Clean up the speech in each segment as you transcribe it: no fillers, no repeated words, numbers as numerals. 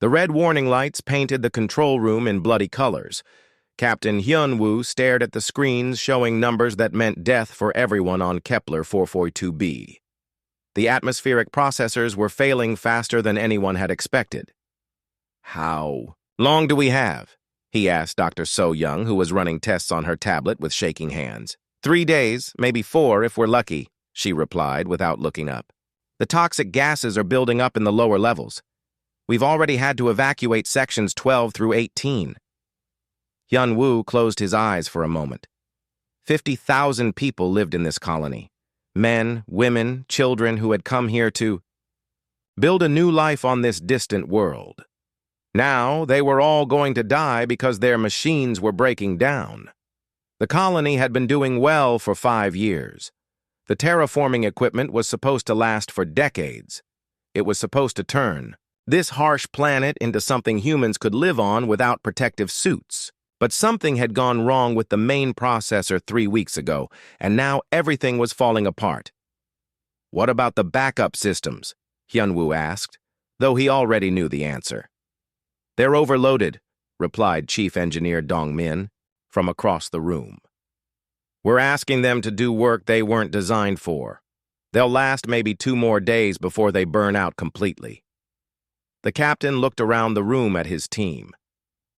The red warning lights painted the control room in bloody colors. Captain Hyun-woo stared at the screens showing numbers that meant death for everyone on Kepler 442b. The atmospheric processors were failing faster than anyone had expected. How long do we have? He asked Dr. So-young, who was running tests on her tablet with shaking hands. 3 days, maybe 4 if we're lucky, she replied without looking up. The toxic gases are building up in the lower levels. We've already had to evacuate sections 12 through 18. Hyun-woo closed his eyes for a moment. 50,000 people lived in this colony. Men, women, children who had come here to build a new life on this distant world. Now they were all going to die because their machines were breaking down. The colony had been doing well for 5 years. The terraforming equipment was supposed to last for decades. It was supposed to turn this harsh planet into something humans could live on without protective suits. But something had gone wrong with the main processor 3 weeks ago, and now everything was falling apart. What about the backup systems? Hyun-woo asked, though he already knew the answer. They're overloaded, replied Chief Engineer Dong-min from across the room. We're asking them to do work they weren't designed for. They'll last maybe 2 more days before they burn out completely. The captain looked around the room at his team.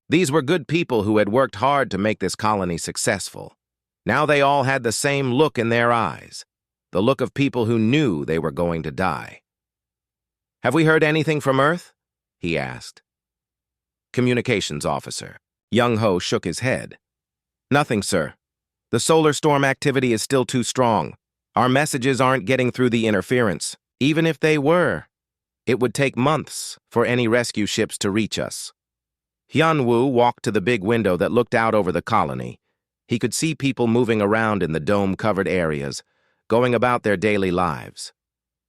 These were good people who had worked hard to make this colony successful. Now they all had the same look in their eyes, the look of people who knew they were going to die. Have we heard anything from Earth? He asked. Communications officer. Young-ho shook his head. Nothing, sir. The solar storm activity is still too strong. Our messages aren't getting through the interference. Even if they were, it would take months for any rescue ships to reach us. Hyun-woo walked to the big window that looked out over the colony. He could see people moving around in the dome-covered areas, going about their daily lives.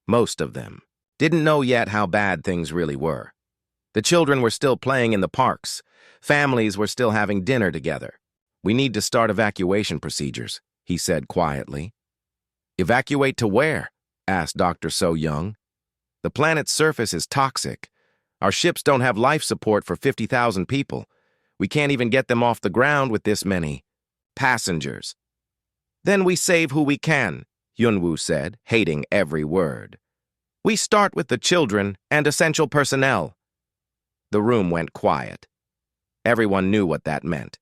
Most of them didn't know yet how bad things really were. The children were still playing in the parks. Families were still having dinner together. We need to start evacuation procedures, he said quietly. Evacuate to where? Asked Dr. So-young. The planet's surface is toxic. Our ships don't have life support for 50,000 people. We can't even get them off the ground with this many passengers. Then we save who we can, Hyun-woo said, hating every word. We start with the children and essential personnel. The room went quiet. Everyone knew what that meant.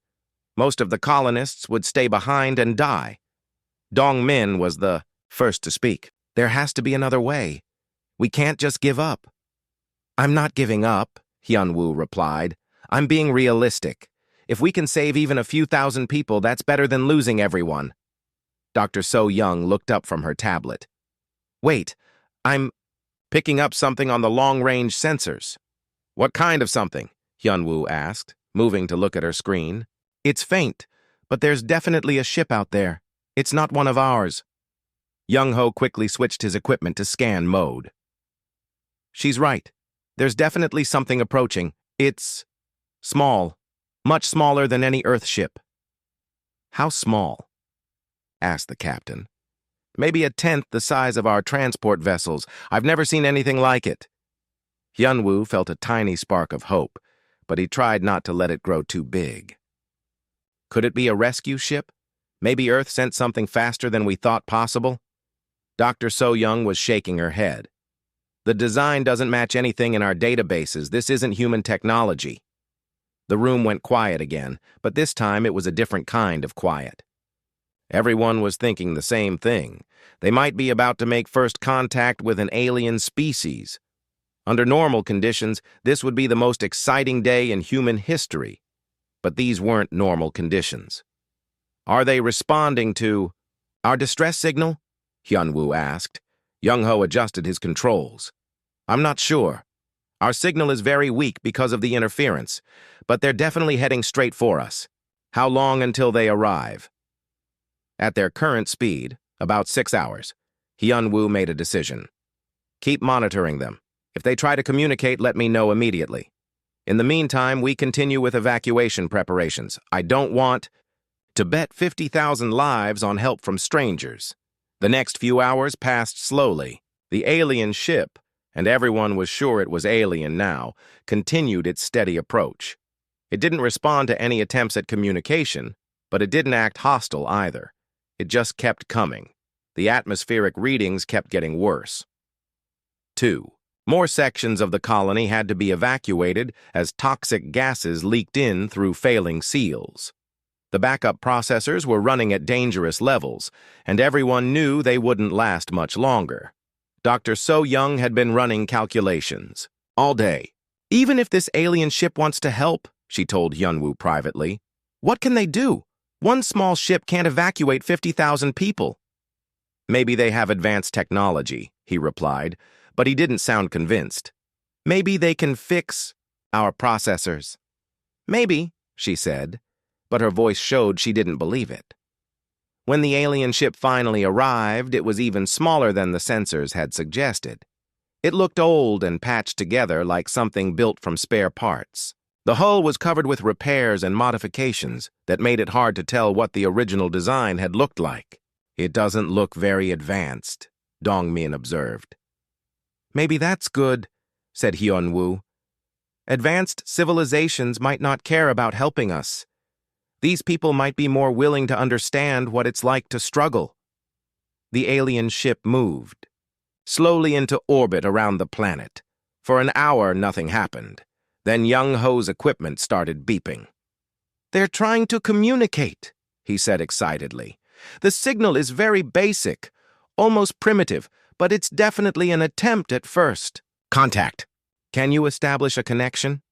Most of the colonists would stay behind and die. Dong-min was the first to speak. There has to be another way. We can't just give up. I'm not giving up, Hyun-woo replied. I'm being realistic. If we can save even a few thousand people, that's better than losing everyone. Dr. So-young looked up from her tablet. Wait, I'm picking up something on the long-range sensors. What kind of something? Hyun-woo asked, moving to look at her screen. It's faint, but there's definitely a ship out there. It's not one of ours. Young-ho quickly switched his equipment to scan mode. She's right. There's definitely something approaching. It's small, much smaller than any Earth ship. How small? Asked the captain. Maybe 1/10 the size of our transport vessels. I've never seen anything like it. Hyun-woo felt a tiny spark of hope, but he tried not to let it grow too big. Could it be a rescue ship? Maybe Earth sent something faster than we thought possible? Dr. So-young was shaking her head. The design doesn't match anything in our databases. This isn't human technology. The room went quiet again, but this time it was a different kind of quiet. Everyone was thinking the same thing. They might be about to make first contact with an alien species. Under normal conditions, this would be the most exciting day in human history. But these weren't normal conditions. Are they responding to our distress signal? Hyun-woo asked. Young-ho adjusted his controls. I'm not sure. Our signal is very weak because of the interference, but they're definitely heading straight for us. How long until they arrive? At their current speed, about 6 hours, Hyun-woo made a decision. Keep monitoring them. If they try to communicate, let me know immediately. In the meantime, we continue with evacuation preparations. I don't want to bet 50,000 lives on help from strangers. The next few hours passed slowly. The alien ship and everyone was sure it was alien now, continued its steady approach. It didn't respond to any attempts at communication, but it didn't act hostile either. It just kept coming. The atmospheric readings kept getting worse. 2. More sections of the colony had to be evacuated as toxic gases leaked in through failing seals. The backup processors were running at dangerous levels, and everyone knew they wouldn't last much longer. Dr. So Young had been running calculations all day. Even if this alien ship wants to help, she told Hyunwoo privately, what can they do? One small ship can't evacuate 50,000 people. Maybe they have advanced technology, he replied, but he didn't sound convinced. Maybe they can fix our processors. Maybe, she said, but her voice showed she didn't believe it. When the alien ship finally arrived, it was even smaller than the sensors had suggested. It looked old and patched together like something built from spare parts. The hull was covered with repairs and modifications that made it hard to tell what the original design had looked like. It doesn't look very advanced, Dongmin observed. Maybe that's good, said Hyunwoo. Advanced civilizations might not care about helping us. These people might be more willing to understand what it's like to struggle. The alien ship moved, slowly into orbit around the planet. For an hour, nothing happened. Then Young Ho's equipment started beeping. They're trying to communicate, he said excitedly. The signal is very basic, almost primitive, but it's definitely an attempt at first. Contact. Can you establish a connection?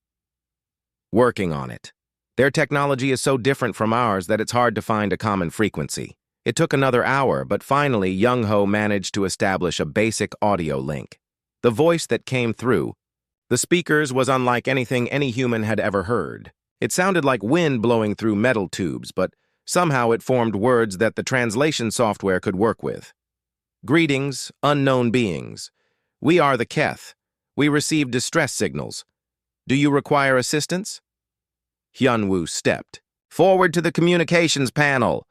Working on it. Their technology is so different from ours that it's hard to find a common frequency. It took another hour, but finally Young Ho managed to establish a basic audio link. The voice that came through the speakers was unlike anything any human had ever heard. It sounded like wind blowing through metal tubes, but somehow it formed words that the translation software could work with. Greetings, unknown beings. We are the Keth. We receive distress signals. Do you require assistance? Hyunwoo stepped forward to the communications panel.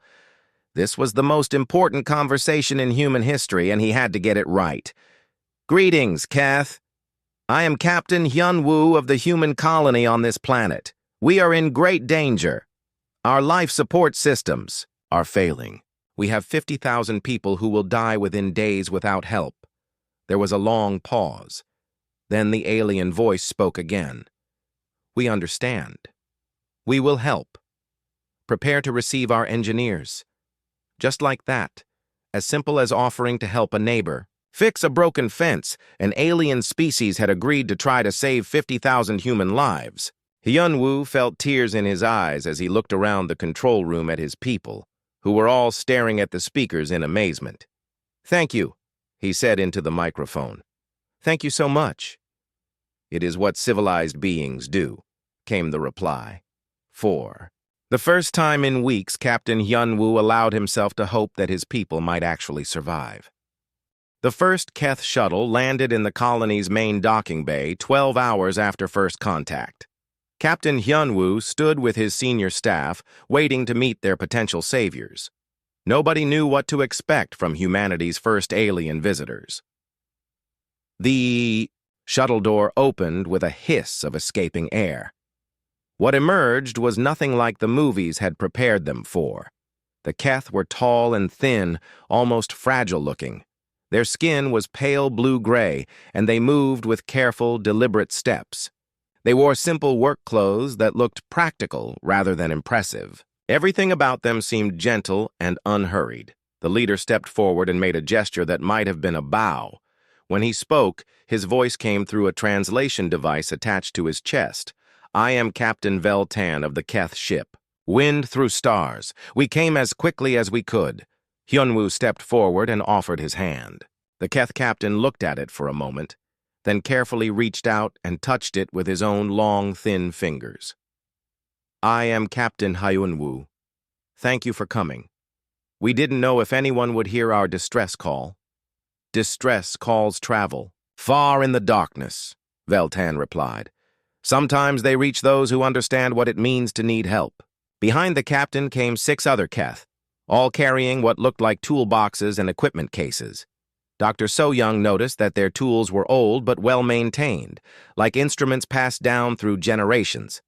This was the most important conversation in human history, and he had to get it right. Greetings, Keth. I am Captain Hyunwoo of the human colony on this planet. We are in great danger. Our life support systems are failing. We have 50,000 people who will die within days without help. There was a long pause. Then the alien voice spoke again. We understand. We will help. Prepare to receive our engineers. Just like that, as simple as offering to help a neighbor. Fix a broken fence. An alien species had agreed to try to save 50,000 human lives. Hyunwoo felt tears in his eyes as he looked around the control room at his people, who were all staring at the speakers in amazement. Thank you, he said into the microphone. Thank you so much. It is what civilized beings do, came the reply. 4. The first time in weeks, Captain Hyunwoo allowed himself to hope that his people might actually survive. The first Keth shuttle landed in the colony's main docking bay 12 hours after first contact. Captain Hyunwoo stood with his senior staff, waiting to meet their potential saviors. Nobody knew what to expect from humanity's first alien visitors. The shuttle door opened with a hiss of escaping air. What emerged was nothing like the movies had prepared them for. The Keth were tall and thin, almost fragile-looking. Their skin was pale blue-gray, and they moved with careful, deliberate steps. They wore simple work clothes that looked practical rather than impressive. Everything about them seemed gentle and unhurried. The leader stepped forward and made a gesture that might have been a bow. When he spoke, his voice came through a translation device attached to his chest. I am Captain Veltan of the Keth ship. Wind through stars. We came as quickly as we could. Hyunwoo stepped forward and offered his hand. The Keth captain looked at it for a moment, then carefully reached out and touched it with his own long, thin fingers. I am Captain Hyunwoo. Thank you for coming. We didn't know if anyone would hear our distress call. Distress calls travel. Far in the darkness, Veltan replied. Sometimes they reach those who understand what it means to need help. Behind the captain came 6 other Keth, all carrying what looked like toolboxes and equipment cases. Dr. So-Young noticed that their tools were old but well-maintained, like instruments passed down through generations.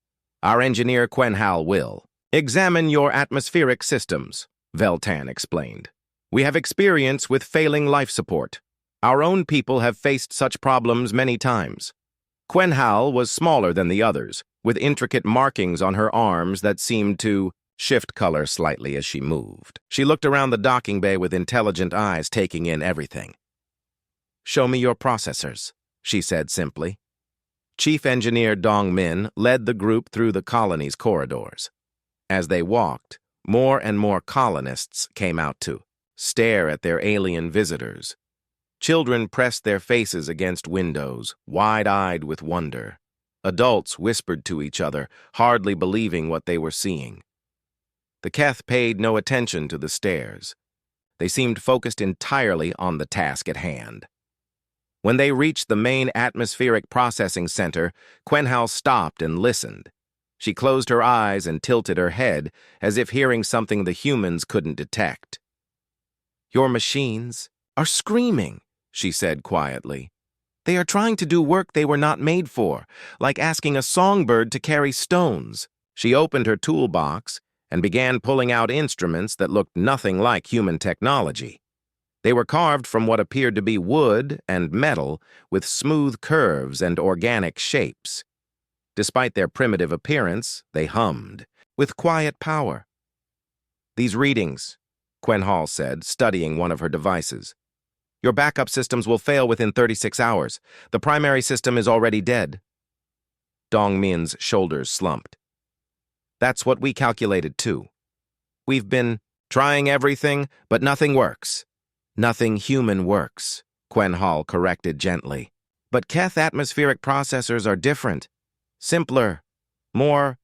Our engineer Quenhal will. Examine your atmospheric systems, Veltan explained. We have experience with failing life support. Our own people have faced such problems many times. Quenhal was smaller than the others, with intricate markings on her arms that seemed to shift color slightly as she moved. She looked around the docking bay with intelligent eyes, taking in everything. Show me your processors, she said simply. Chief Engineer Dong Min led the group through the colony's corridors. As they walked, more and more colonists came out to stare at their alien visitors. Children pressed their faces against windows, wide-eyed with wonder. Adults whispered to each other, hardly believing what they were seeing. The Keth paid no attention to the stares. They seemed focused entirely on the task at hand. When they reached the main atmospheric processing center, Quenhal stopped and listened. She closed her eyes and tilted her head, as if hearing something the humans couldn't detect. Your machines are screaming, she said quietly. They are trying to do work they were not made for, like asking a songbird to carry stones. She opened her toolbox and began pulling out instruments that looked nothing like human technology. They were carved from what appeared to be wood and metal, with smooth curves and organic shapes. Despite their primitive appearance, they hummed, with quiet power. These readings, Quenhal said, studying one of her devices. Your backup systems will fail within 36 hours. The primary system is already dead. Dong Min's shoulders slumped. That's what we calculated too. We've been trying everything, but nothing works. Nothing human works, Quenhal corrected gently. But Keth atmospheric processors are different. Simpler. More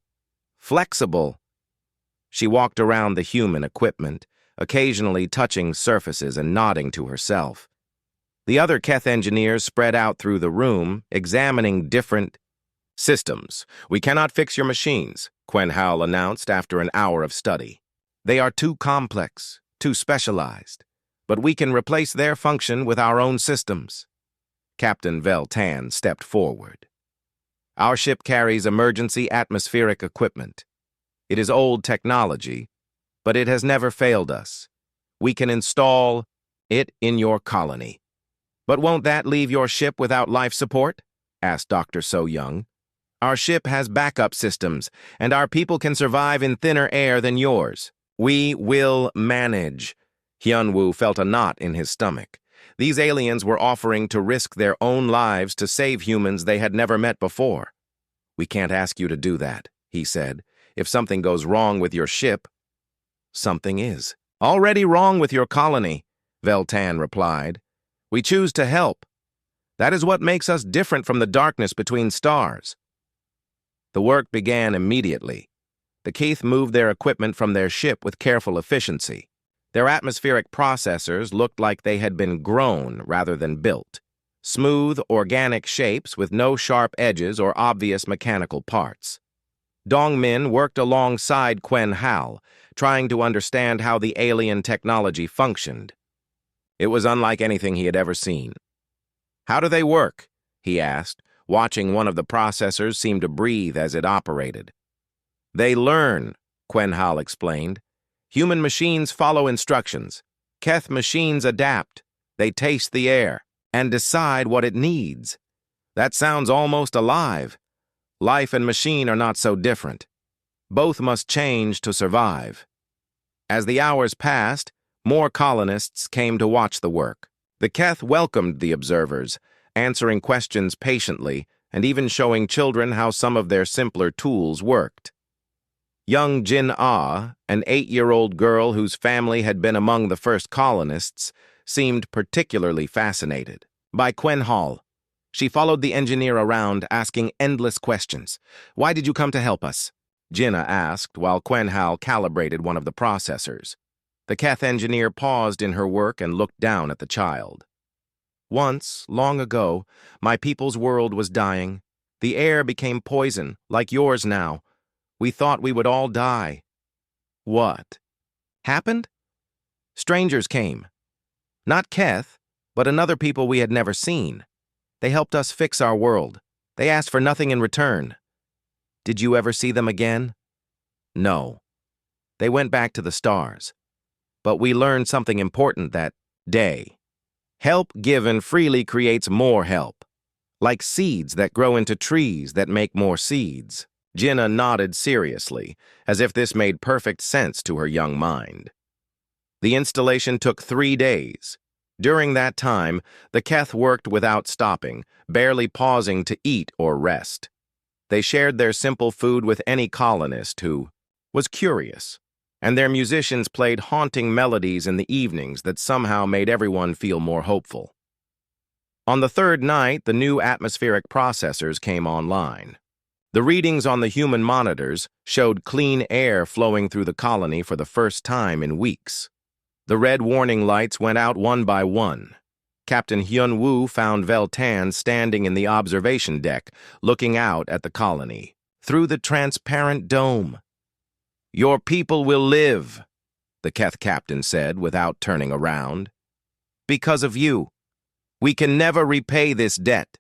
flexible. She walked around the human equipment, occasionally touching surfaces and nodding to herself. The other Keth engineers spread out through the room, examining different systems. We cannot fix your machines, Quenhal announced after an hour of study. They are too complex, too specialized, but we can replace their function with our own systems. Captain Veltan stepped forward. Our ship carries emergency atmospheric equipment. It is old technology, but it has never failed us. We can install it in your colony. But won't that leave your ship without life support? Asked Dr. So-Young. Our ship has backup systems, and our people can survive in thinner air than yours. We will manage. Hyun-woo felt a knot in his stomach. These aliens were offering to risk their own lives to save humans they had never met before. We can't ask you to do that, he said. If something goes wrong with your ship, something is. Already wrong with your colony, Veltan replied. We choose to help. That is what makes us different from the darkness between stars. The work began immediately. The Keith moved their equipment from their ship with careful efficiency. Their atmospheric processors looked like they had been grown rather than built. Smooth, organic shapes with no sharp edges or obvious mechanical parts. Dong Min worked alongside Quenhal, trying to understand how the alien technology functioned. It was unlike anything he had ever seen. How do they work? He asked, watching one of the processors seem to breathe as it operated. They learn, Quenhal explained. Human machines follow instructions. Keth machines adapt. They taste the air and decide what it needs. That sounds almost alive. Life and machine are not so different. Both must change to survive. As the hours passed, more colonists came to watch the work. The Keth welcomed the observers, answering questions patiently and even showing children how some of their simpler tools worked. Young Jin Ah, an 8-year-old girl whose family had been among the first colonists, seemed particularly fascinated by Quenhal. She followed the engineer around, asking endless questions. Why did you come to help us? Jinnah asked, while Quenhal calibrated one of the processors. The Keth engineer paused in her work and looked down at the child. Once, long ago, my people's world was dying. The air became poison, like yours now. We thought we would all die. What happened? Strangers came. Not Keth, but another people we had never seen. They helped us fix our world. They asked for nothing in return. Did you ever see them again? No. They went back to the stars. But we learned something important that day. Help given freely creates more help. Like seeds that grow into trees that make more seeds. Jinnah nodded seriously, as if this made perfect sense to her young mind. The installation took 3 days. During that time, the Keth worked without stopping, barely pausing to eat or rest. They shared their simple food with any colonist who was curious, and their musicians played haunting melodies in the evenings that somehow made everyone feel more hopeful. On the 3rd night, the new atmospheric processors came online. The readings on the human monitors showed clean air flowing through the colony for the first time in weeks. The red warning lights went out one by one. Captain Hyun-woo found Vestan standing in the observation deck, looking out at the colony, through the transparent dome. "Your people will live," the Keth captain said without turning around. "Because of you. We can never repay this debt."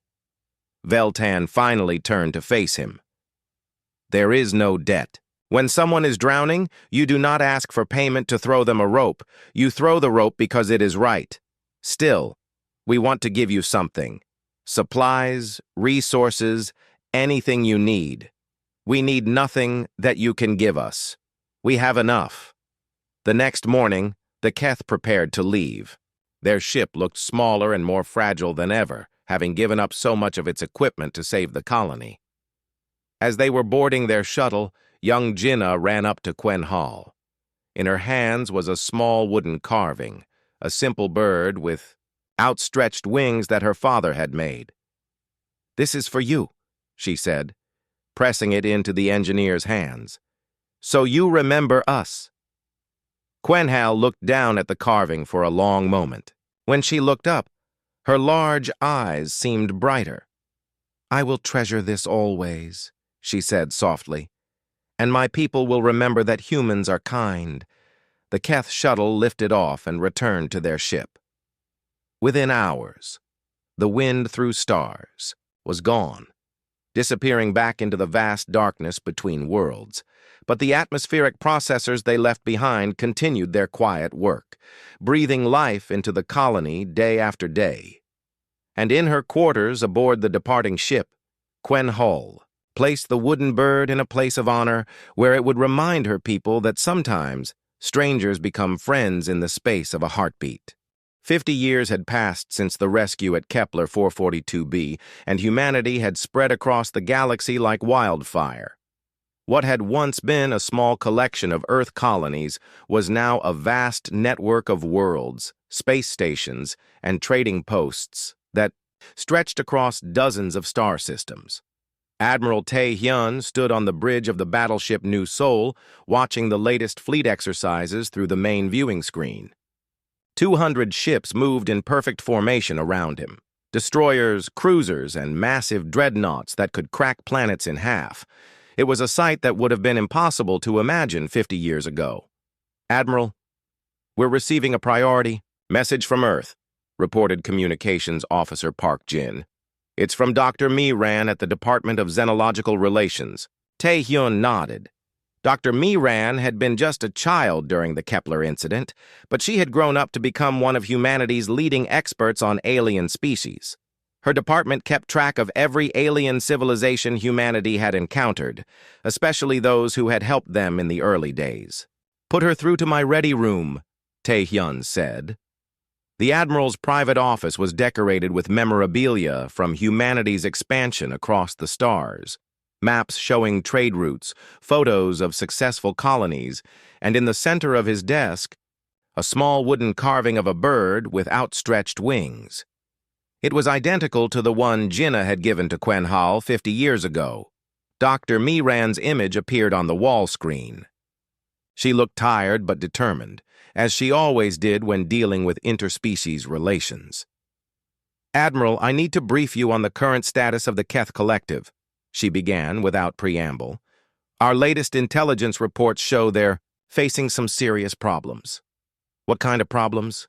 Vestan finally turned to face him. "There is no debt. When someone is drowning, you do not ask for payment to throw them a rope. You throw the rope because it is right. Still, we want to give you something. Supplies, resources, anything you need. We need nothing that you can give us. We have enough." The next morning, the Keth prepared to leave. Their ship looked smaller and more fragile than ever, having given up so much of its equipment to save the colony. As they were boarding their shuttle, young Jinnah ran up to Quen Hall. In her hands was a small wooden carving, a simple bird with outstretched wings that her father had made. "This is for you," she said, pressing it into the engineer's hands. "So you remember us." Quen Hall looked down at the carving for a long moment. When she looked up, her large eyes seemed brighter. "I will treasure this always," she said softly. "And my people will remember that humans are kind." The Keth shuttle lifted off and returned to their ship. Within hours, the wind through stars was gone, disappearing back into the vast darkness between worlds. But the atmospheric processors they left behind continued their quiet work, breathing life into the colony day after day. And in her quarters aboard the departing ship, Quen Hall placed the wooden bird in a place of honor where it would remind her people that sometimes strangers become friends in the space of a heartbeat. 50 years had passed since the rescue at Kepler 442b, and humanity had spread across the galaxy like wildfire. What had once been a small collection of Earth colonies was now a vast network of worlds, space stations, and trading posts that stretched across dozens of star systems. Admiral Tae-hyun stood on the bridge of the battleship New Seoul, watching the latest fleet exercises through the main viewing screen. 200 ships moved in perfect formation around him. Destroyers, cruisers, and massive dreadnoughts that could crack planets in half. It was a sight that would have been impossible to imagine 50 years ago. "Admiral, we're receiving a priority message from Earth," reported Communications Officer Park Jin. "It's from Dr. Mi-ran at the Department of Xenological Relations." Tae-hyun nodded. Dr. Mi-ran had been just a child during the Kepler incident, but she had grown up to become one of humanity's leading experts on alien species. Her department kept track of every alien civilization humanity had encountered, especially those who had helped them in the early days. "Put her through to my ready room," Tae-hyun said. The Admiral's private office was decorated with memorabilia from humanity's expansion across the stars. Maps showing trade routes, photos of successful colonies, and in the center of his desk, a small wooden carving of a bird with outstretched wings. It was identical to the one Jinnah had given to Quen Hall 50 years ago. Dr. Mi-ran's image appeared on the wall screen. She looked tired but determined, as she always did when dealing with interspecies relations. "Admiral, I need to brief you on the current status of the Keth Collective," she began without preamble. "Our latest intelligence reports show they're facing some serious problems." "What kind of problems?"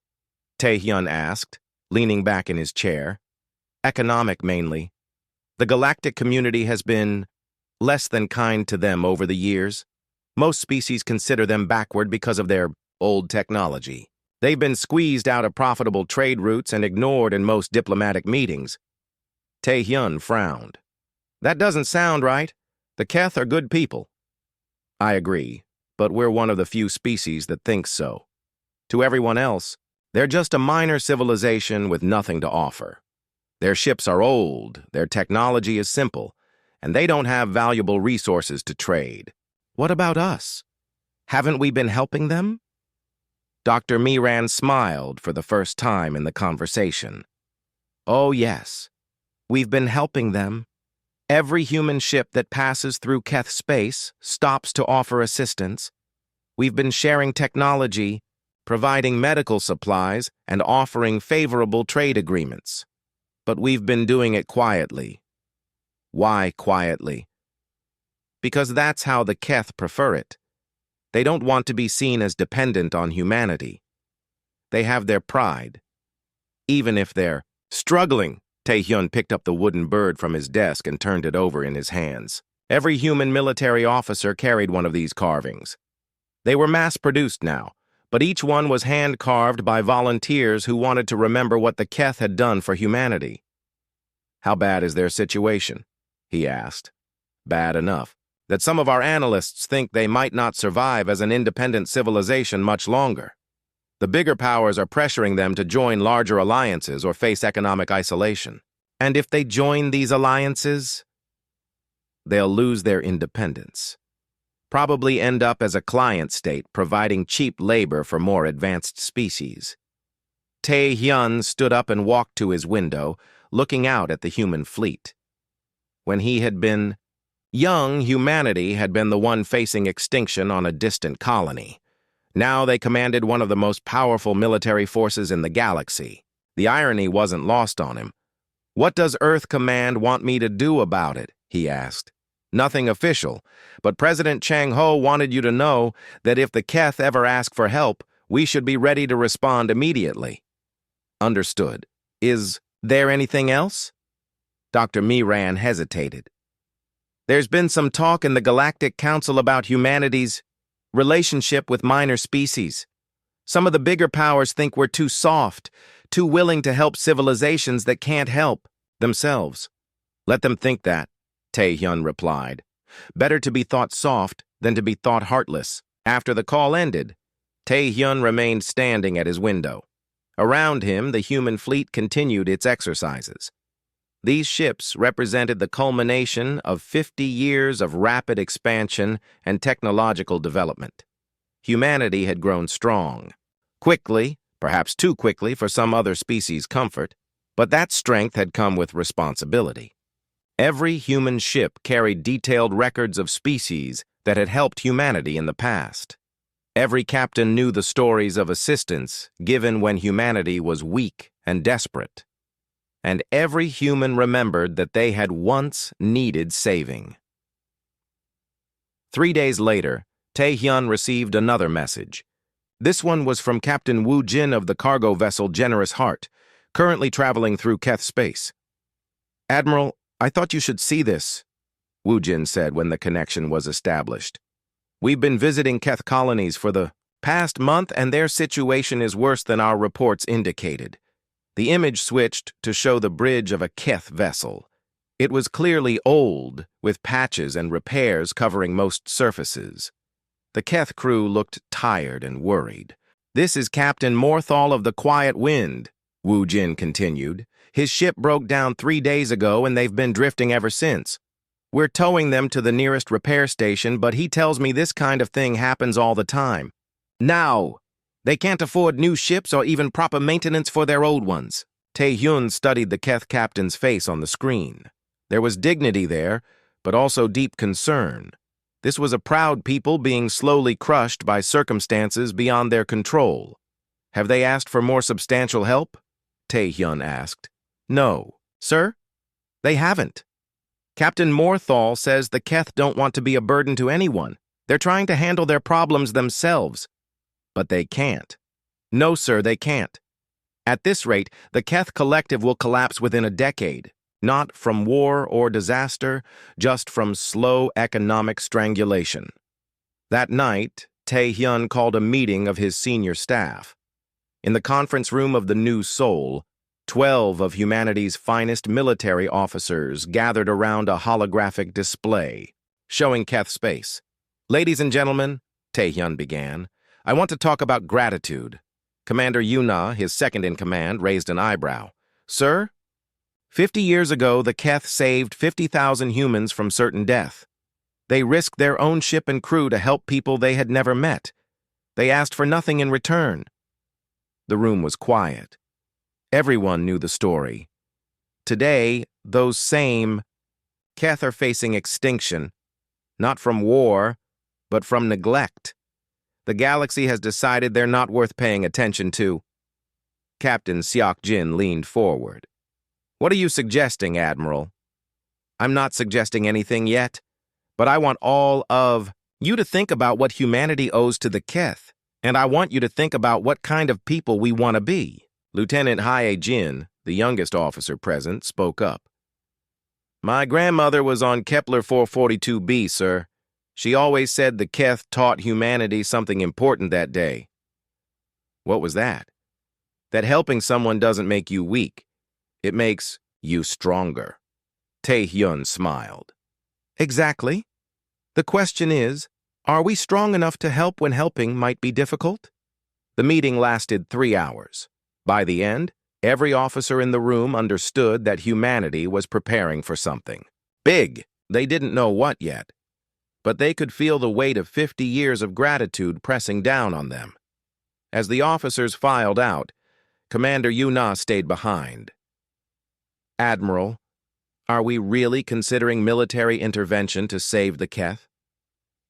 Tae-hyun asked. leaning back in his chair. Economic, mainly. The galactic community has been less than kind to them over the years. Most species consider them backward because of their old technology. They've been squeezed out of profitable trade routes and ignored in most diplomatic meetings. Tae-hyun frowned. That doesn't sound right. The Keth are good people. I agree, but we're one of the few species that thinks so. To everyone else, they're just a minor civilization with nothing to offer. Their ships are old, their technology is simple, and they don't have valuable resources to trade. What about us? Haven't we been helping them? Dr. Miran smiled for the first time in the conversation. Oh, yes. We've been helping them. Every human ship that passes through Keth space stops to offer assistance. We've been sharing technology, providing medical supplies, and offering favorable trade agreements. But we've been doing it quietly. Why quietly? Because that's how the Keth prefer it. They don't want to be seen as dependent on humanity. They have their pride. Even if they're struggling. Tae-hyun picked up the wooden bird from his desk and turned it over in his hands. Every human military officer carried one of these carvings. They were mass-produced now, but each one was hand-carved by volunteers who wanted to remember what the Keth had done for humanity. How bad is their situation? He asked. Bad enough that some of our analysts think they might not survive as an independent civilization much longer. The bigger powers are pressuring them to join larger alliances or face economic isolation. And if they join these alliances, they'll lose their independence. Probably end up as a client state providing cheap labor for more advanced species. Tae-hyun stood up and walked to his window, looking out at the human fleet. When he had been young, humanity had been the one facing extinction on a distant colony. Now they commanded one of the most powerful military forces in the galaxy. The irony wasn't lost on him. What does Earth Command want me to do about it? He asked. Nothing official, but President Chang-ho wanted you to know that if the Keth ever ask for help, we should be ready to respond immediately. Understood. Is there anything else? Dr. Miran hesitated. There's been some talk in the Galactic Council about humanity's relationship with minor species. Some of the bigger powers think we're too soft, too willing to help civilizations that can't help themselves. Let them think that, Tae-hyun replied. Better to be thought soft than to be thought heartless. After the call ended, Tae-hyun remained standing at his window. Around him, the human fleet continued its exercises. These ships represented the culmination of 50 years of rapid expansion and technological development. Humanity had grown strong. Quickly, perhaps too quickly for some other species' comfort, but that strength had come with responsibility. Every human ship carried detailed records of species that had helped humanity in the past. Every captain knew the stories of assistance given when humanity was weak and desperate. And every human remembered that they had once needed saving. 3 days later, Tae-hyun received another message. This one was from Captain Woo Jin of the cargo vessel Generous Heart, currently traveling through Keth space. Admiral, I thought you should see this, Woo Jin said when the connection was established. We've been visiting Keth colonies for the past month, and their situation is worse than our reports indicated. The image switched to show the bridge of a Keth vessel. It was clearly old, with patches and repairs covering most surfaces. The Keth crew looked tired and worried. This is Captain Morthal of the Quiet Wind, Woo Jin continued. His ship broke down 3 days ago and they've been drifting ever since. We're towing them to the nearest repair station, but he tells me this kind of thing happens all the time. Now! They can't afford new ships or even proper maintenance for their old ones. Tae-hyun studied the Keth captain's face on the screen. There was dignity there, but also deep concern. This was a proud people being slowly crushed by circumstances beyond their control. Have they asked for more substantial help? Tae-hyun asked. No. Sir? They haven't. Captain Morthal says the Keth don't want to be a burden to anyone. They're trying to handle their problems themselves. But they can't. No, sir, they can't. At this rate, the Keth Collective will collapse within a decade, not from war or disaster, just from slow economic strangulation. That night, Tae-hyun called a meeting of his senior staff. In the conference room of the New Seoul, 12 of humanity's finest military officers gathered around a holographic display, showing Keth space. "Ladies and gentlemen," Tae-hyun began, "I want to talk about gratitude." Commander Yuna, his second-in-command, raised an eyebrow. "Sir? 50 years ago, the Keth saved 50,000 humans from certain death. They risked their own ship and crew to help people they had never met. They asked for nothing in return." The room was quiet. Everyone knew the story. Today, those same Keth are facing extinction, not from war, but from neglect. The galaxy has decided they're not worth paying attention to. Captain Seok-jin leaned forward. "What are you suggesting, Admiral?" "I'm not suggesting anything yet, but I want all of you to think about what humanity owes to the Keth, and I want you to think about what kind of people we want to be." Lieutenant Hae-jin, the youngest officer present, spoke up. "My grandmother was on Kepler 442b, sir. She always said the Keth taught humanity something important that day." "What was that?" "That helping someone doesn't make you weak. It makes you stronger." Tae-hyun smiled. "Exactly. The question is, are we strong enough to help when helping might be difficult?" The meeting lasted 3 hours. By the end, every officer in the room understood that humanity was preparing for something big. They didn't know what yet, but they could feel the weight of 50 years of gratitude pressing down on them. As the officers filed out, Commander Yuna stayed behind. "Admiral, are we really considering military intervention to save the Keth?"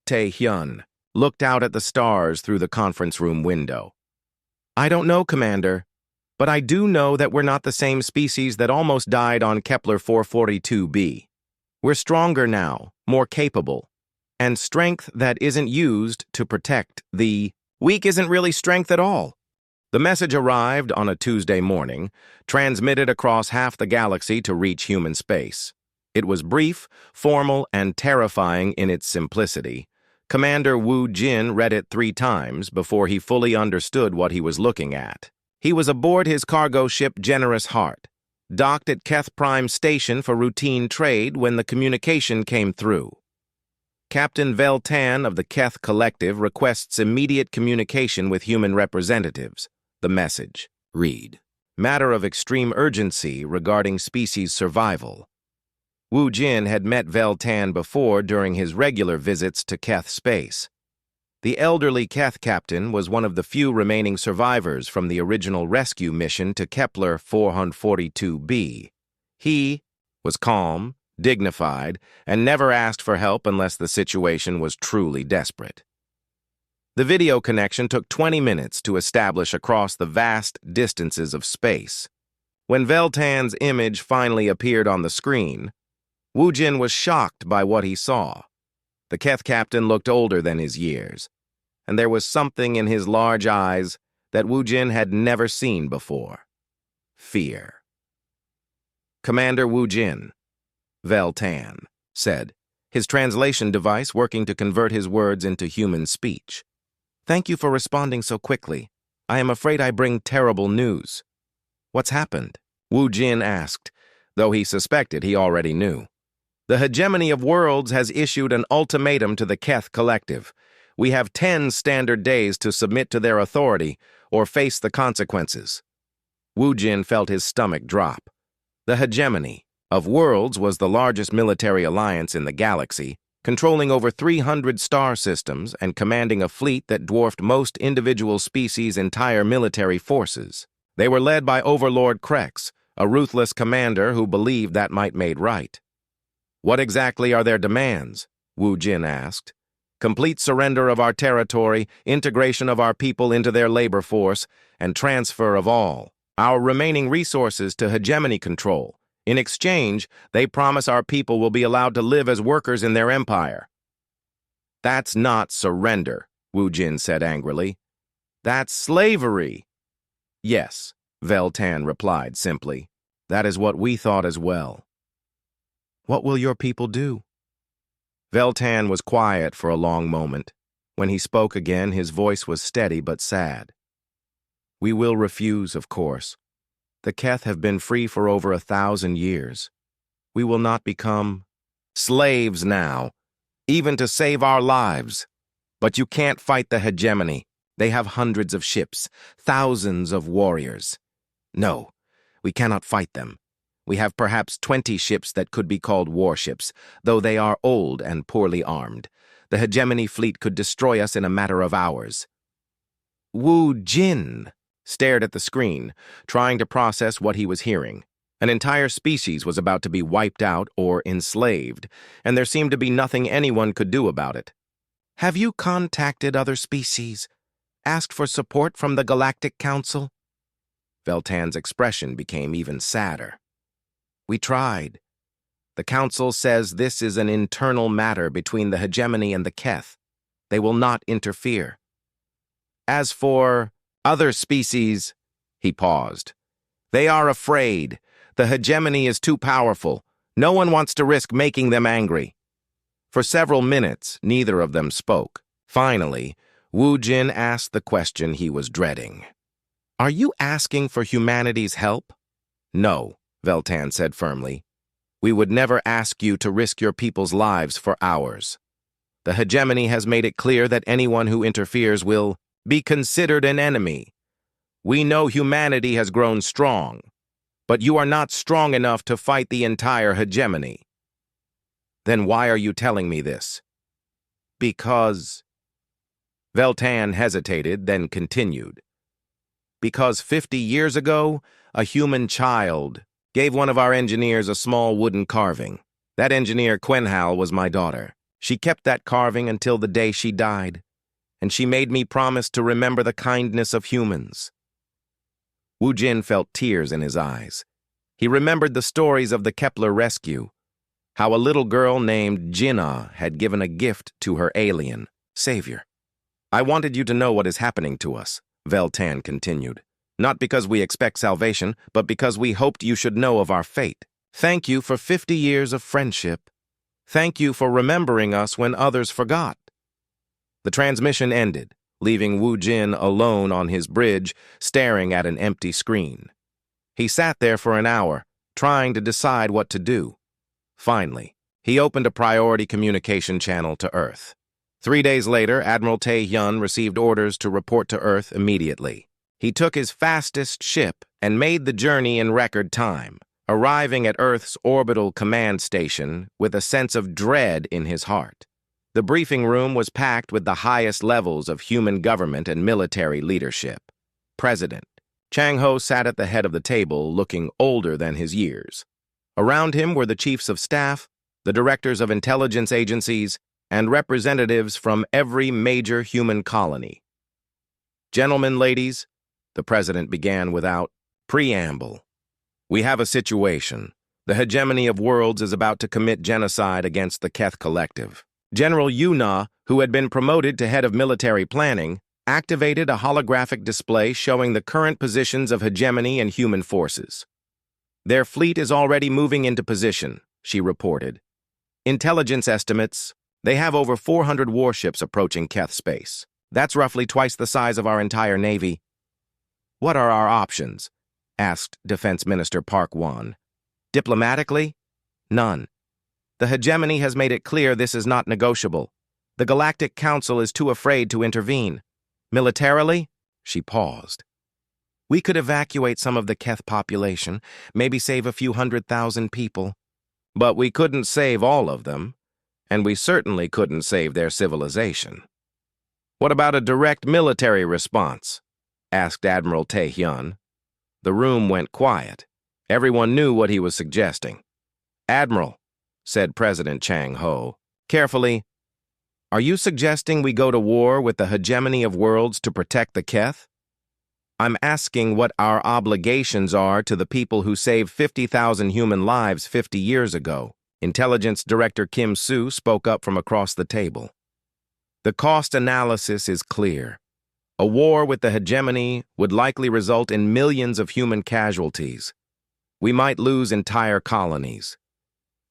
Tae-hyun looked out at the stars through the conference room window. "I don't know, Commander, but I do know that we're not the same species that almost died on Kepler 442b. We're stronger now, more capable, and strength that isn't used to protect the weak isn't really strength at all." The message arrived on a Tuesday morning, transmitted across half the galaxy to reach human space. It was brief, formal, and terrifying in its simplicity. Commander Woo Jin read it 3 times before he fully understood what he was looking at. He was aboard his cargo ship Generous Heart, docked at Keth Prime Station for routine trade when the communication came through. "Captain Veltan of the Keth Collective requests immediate communication with human representatives." The message read, "Matter of extreme urgency regarding species survival." Woo Jin had met Veltan before during his regular visits to Keth space. The elderly Keth captain was one of the few remaining survivors from the original rescue mission to Kepler 442b. He was calm, dignified, and never asked for help unless the situation was truly desperate. The video connection took 20 minutes to establish across the vast distances of space. When Veltan's image finally appeared on the screen, Woo Jin was shocked by what he saw. The Keth captain looked older than his years, and there was something in his large eyes that Woo Jin had never seen before. Fear. "Commander Woo Jin," Veltan said, his translation device working to convert his words into human speech. "Thank you for responding so quickly. I am afraid I bring terrible news." "What's happened?" Woo Jin asked, though he suspected he already knew. "The hegemony of worlds has issued an ultimatum to the Keth Collective. We have 10 standard days to submit to their authority or face the consequences." Woo Jin felt his stomach drop. The hegemony of worlds was the largest military alliance in the galaxy, controlling over 300 star systems and commanding a fleet that dwarfed most individual species' entire military forces. They were led by Overlord Krex, a ruthless commander who believed that might made right. "What exactly are their demands?" Woo Jin asked. "Complete surrender of our territory, integration of our people into their labor force, and transfer of all our remaining resources to hegemony control. In exchange, they promise our people will be allowed to live as workers in their empire." "That's not surrender," Woo Jin said angrily. "That's slavery." "Yes, Veltan replied simply. That is what we thought as well. What will your people do? Veltan was quiet for a long moment. When he spoke again, his voice was steady but sad. We will refuse, of course. The Keth have been free for over 1,000 years. We will not become slaves now, even to save our lives. But you can't fight the hegemony. They have hundreds of ships, thousands of warriors. No, we cannot fight them. We have perhaps 20 ships that could be called warships, though they are old and poorly armed. The hegemony fleet could destroy us in a matter of hours. Wu Jin stared at the screen, trying to process what he was hearing. An entire species was about to be wiped out or enslaved, and there seemed to be nothing anyone could do about it. Have you contacted other species? Asked for support from the Galactic Council? Veltan's expression became even sadder. We tried. The Council says this is an internal matter between the hegemony and the Keth. They will not interfere. As for other species, he paused. They are afraid. The hegemony is too powerful. No one wants to risk making them angry. For several minutes, neither of them spoke. Finally, Wu Jin asked the question he was dreading. Are you asking for humanity's help? No, Veltan said firmly. We would never ask you to risk your people's lives for ours. The hegemony has made it clear that anyone who interferes will be considered an enemy. We know humanity has grown strong, but you are not strong enough to fight the entire hegemony. Then why are you telling me this? Because... Veltan hesitated, then continued. Because 50 years ago, a human child gave one of our engineers a small wooden carving. That engineer, Quenhal, was my daughter. She kept that carving until the day she died, and she made me promise to remember the kindness of humans. Wu Jin felt tears in his eyes. He remembered the stories of the Kepler rescue, how a little girl named Jinnah had given a gift to her alien savior. I wanted you to know what is happening to us, Veltan continued. Not because we expect salvation, but because we hoped you should know of our fate. Thank you for 50 years of friendship. Thank you for remembering us when others forgot. The transmission ended, leaving Wu Jin alone on his bridge, staring at an empty screen. He sat there for an hour, trying to decide what to do. Finally, he opened a priority communication channel to Earth. 3 days later, Admiral Tae-hyun received orders to report to Earth immediately. He took his fastest ship and made the journey in record time, arriving at Earth's orbital command station with a sense of dread in his heart. The briefing room was packed with the highest levels of human government and military leadership. President Chang-ho sat at the head of the table, looking older than his years. Around him were the chiefs of staff, the directors of intelligence agencies, and representatives from every major human colony. Gentlemen, ladies, the president began without preamble. We have a situation. The hegemony of worlds is about to commit genocide against the Keth Collective. General Yuna, who had been promoted to head of military planning, activated a holographic display showing the current positions of hegemony and human forces. Their fleet is already moving into position, she reported. Intelligence estimates, they have over 400 warships approaching Keth space. That's roughly twice the size of our entire navy. What are our options? Asked Defense Minister Park Won. Diplomatically? None. The hegemony has made it clear this is not negotiable. The Galactic Council is too afraid to intervene. Militarily? She paused. We could evacuate some of the Keth population, maybe save a few 100,000 people. But we couldn't save all of them, and we certainly couldn't save their civilization. What about a direct military response? Asked Admiral Tae-hyun. The room went quiet. Everyone knew what he was suggesting. Admiral, said President Chang-ho, carefully, are you suggesting we go to war with the hegemony of worlds to protect the Keth? I'm asking what our obligations are to the people who saved 50,000 human lives 50 years ago. Intelligence Director Kim Soo spoke up from across the table. The cost analysis is clear. A war with the hegemony would likely result in millions of human casualties. We might lose entire colonies.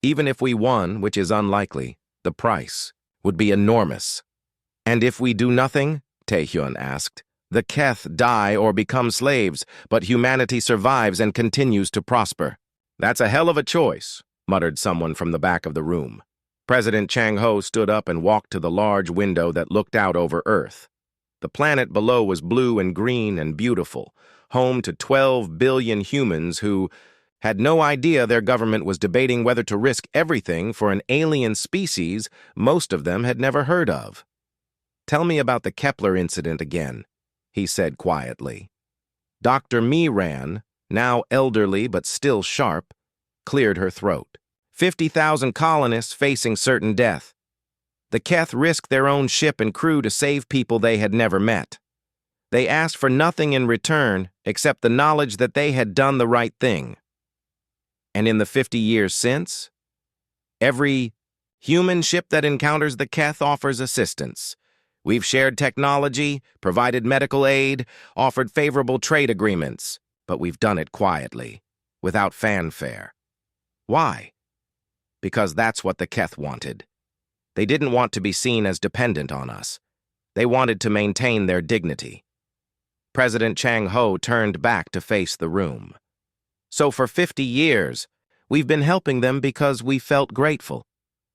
Even if we won, which is unlikely, the price would be enormous. And if we do nothing, Taehyun asked, the Keth die or become slaves, but humanity survives and continues to prosper. That's a hell of a choice, muttered someone from the back of the room. President Chang-ho stood up and walked to the large window that looked out over Earth. The planet below was blue and green and beautiful, home to 12 billion humans who had no idea their government was debating whether to risk everything for an alien species most of them had never heard of. Tell me about the Kepler incident again, he said quietly. Dr. Miran, now elderly but still sharp, cleared her throat. 50,000 colonists facing certain death. The Keth risked their own ship and crew to save people they had never met. They asked for nothing in return except the knowledge that they had done the right thing. And in the 50 years since, every human ship that encounters the Keth offers assistance. We've shared technology, provided medical aid, offered favorable trade agreements, but we've done it quietly, without fanfare. Why? Because that's what the Keth wanted. They didn't want to be seen as dependent on us. They wanted to maintain their dignity. President Chang-ho turned back to face the room. So for 50 years, we've been helping them because we felt grateful.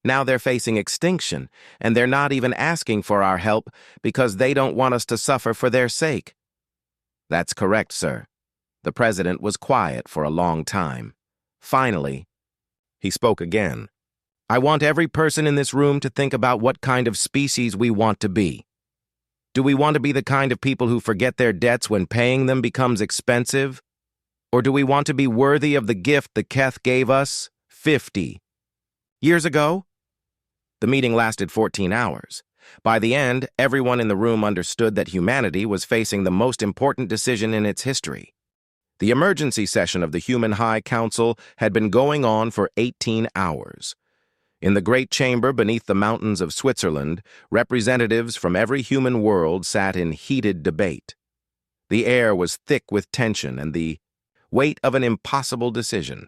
Now they're facing extinction, and they're not even asking for our help because they don't want us to suffer for their sake. That's correct, sir. The president was quiet for a long time. Finally, he spoke again. I want every person in this room to think about what kind of species we want to be. Do we want to be the kind of people who forget their debts when paying them becomes expensive? Or do we want to be worthy of the gift the Keth gave us 50 years ago? The meeting lasted 14 hours. By the end, everyone in the room understood that humanity was facing the most important decision in its history. The emergency session of the Human High Council had been going on for 18 hours. In the great chamber beneath the mountains of Switzerland, representatives from every human world sat in heated debate. The air was thick with tension and the weight of an impossible decision.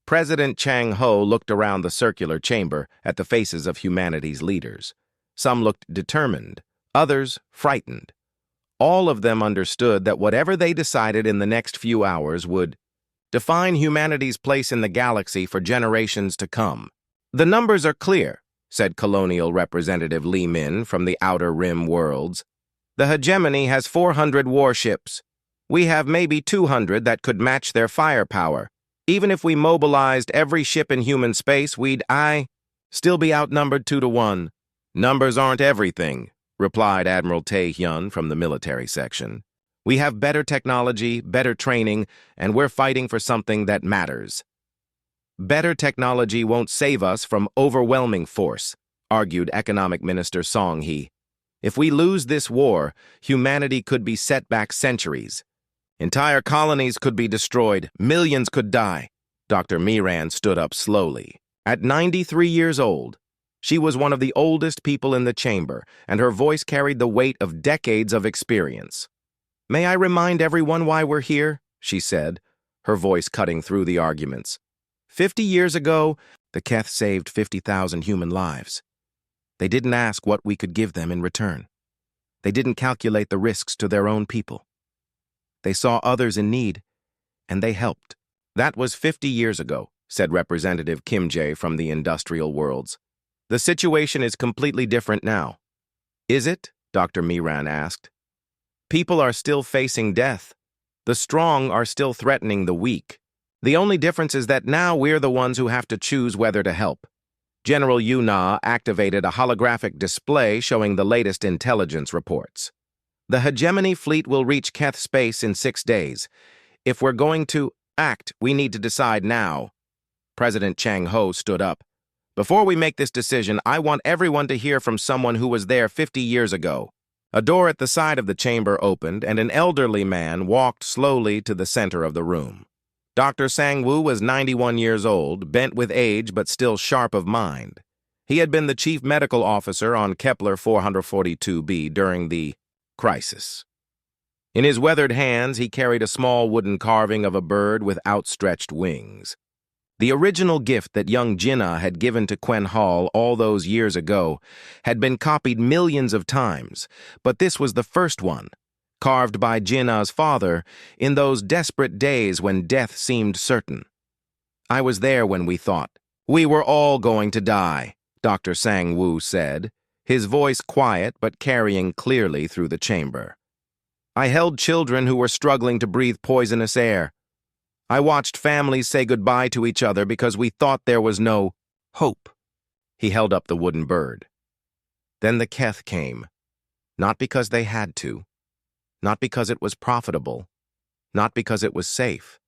President Chang-ho looked around the circular chamber at the faces of humanity's leaders. Some looked determined, others frightened. All of them understood that whatever they decided in the next few hours would define humanity's place in the galaxy for generations to come. The numbers are clear, said Colonial Representative Li Min from the Outer Rim worlds. The hegemony has 400 warships. We have maybe 200 that could match their firepower. Even if we mobilized every ship in human space, we'd still be outnumbered 2-1. Numbers aren't everything, replied Admiral Tae-hyun from the military section. We have better technology, better training, and we're fighting for something that matters. Better technology won't save us from overwhelming force, argued Economic Minister Song Hee. If we lose this war, humanity could be set back centuries. Entire colonies could be destroyed, millions could die. Dr. Miran stood up slowly. At 93 years old, she was one of the oldest people in the chamber, and her voice carried the weight of decades of experience. May I remind everyone why we're here? She said, her voice cutting through the arguments. 50 years ago, the Keth saved 50,000 human lives. They didn't ask what we could give them in return. They didn't calculate the risks to their own people. They saw others in need, and they helped. That was 50 years ago, said Representative Kim Jae from the industrial worlds. The situation is completely different now. Is it? Dr. Miran asked. People are still facing death. The strong are still threatening the weak. The only difference is that now we're the ones who have to choose whether to help. General Yuna activated a holographic display showing the latest intelligence reports. The hegemony fleet will reach Keth space in 6 days. If we're going to act, we need to decide now. President Chang-ho stood up. Before we make this decision, I want everyone to hear from someone who was there 50 years ago. A door at the side of the chamber opened, and an elderly man walked slowly to the center of the room. Dr. Sang-woo was 91 years old, bent with age but still sharp of mind. He had been the chief medical officer on Kepler 442b during the crisis. In his weathered hands, he carried a small wooden carving of a bird with outstretched wings. The original gift that young Jinnah had given to Quen Hall all those years ago had been copied millions of times, but this was the first one, carved by Jinnah's father in those desperate days when death seemed certain. I was there when we thought, "We were all going to die," Dr. Sang-Woo said, his voice quiet but carrying clearly through the chamber. I held children who were struggling to breathe poisonous air. I watched families say goodbye to each other because we thought there was no hope. He held up the wooden bird. Then the Keth came, not because they had to, not because it was profitable, not because it was safe.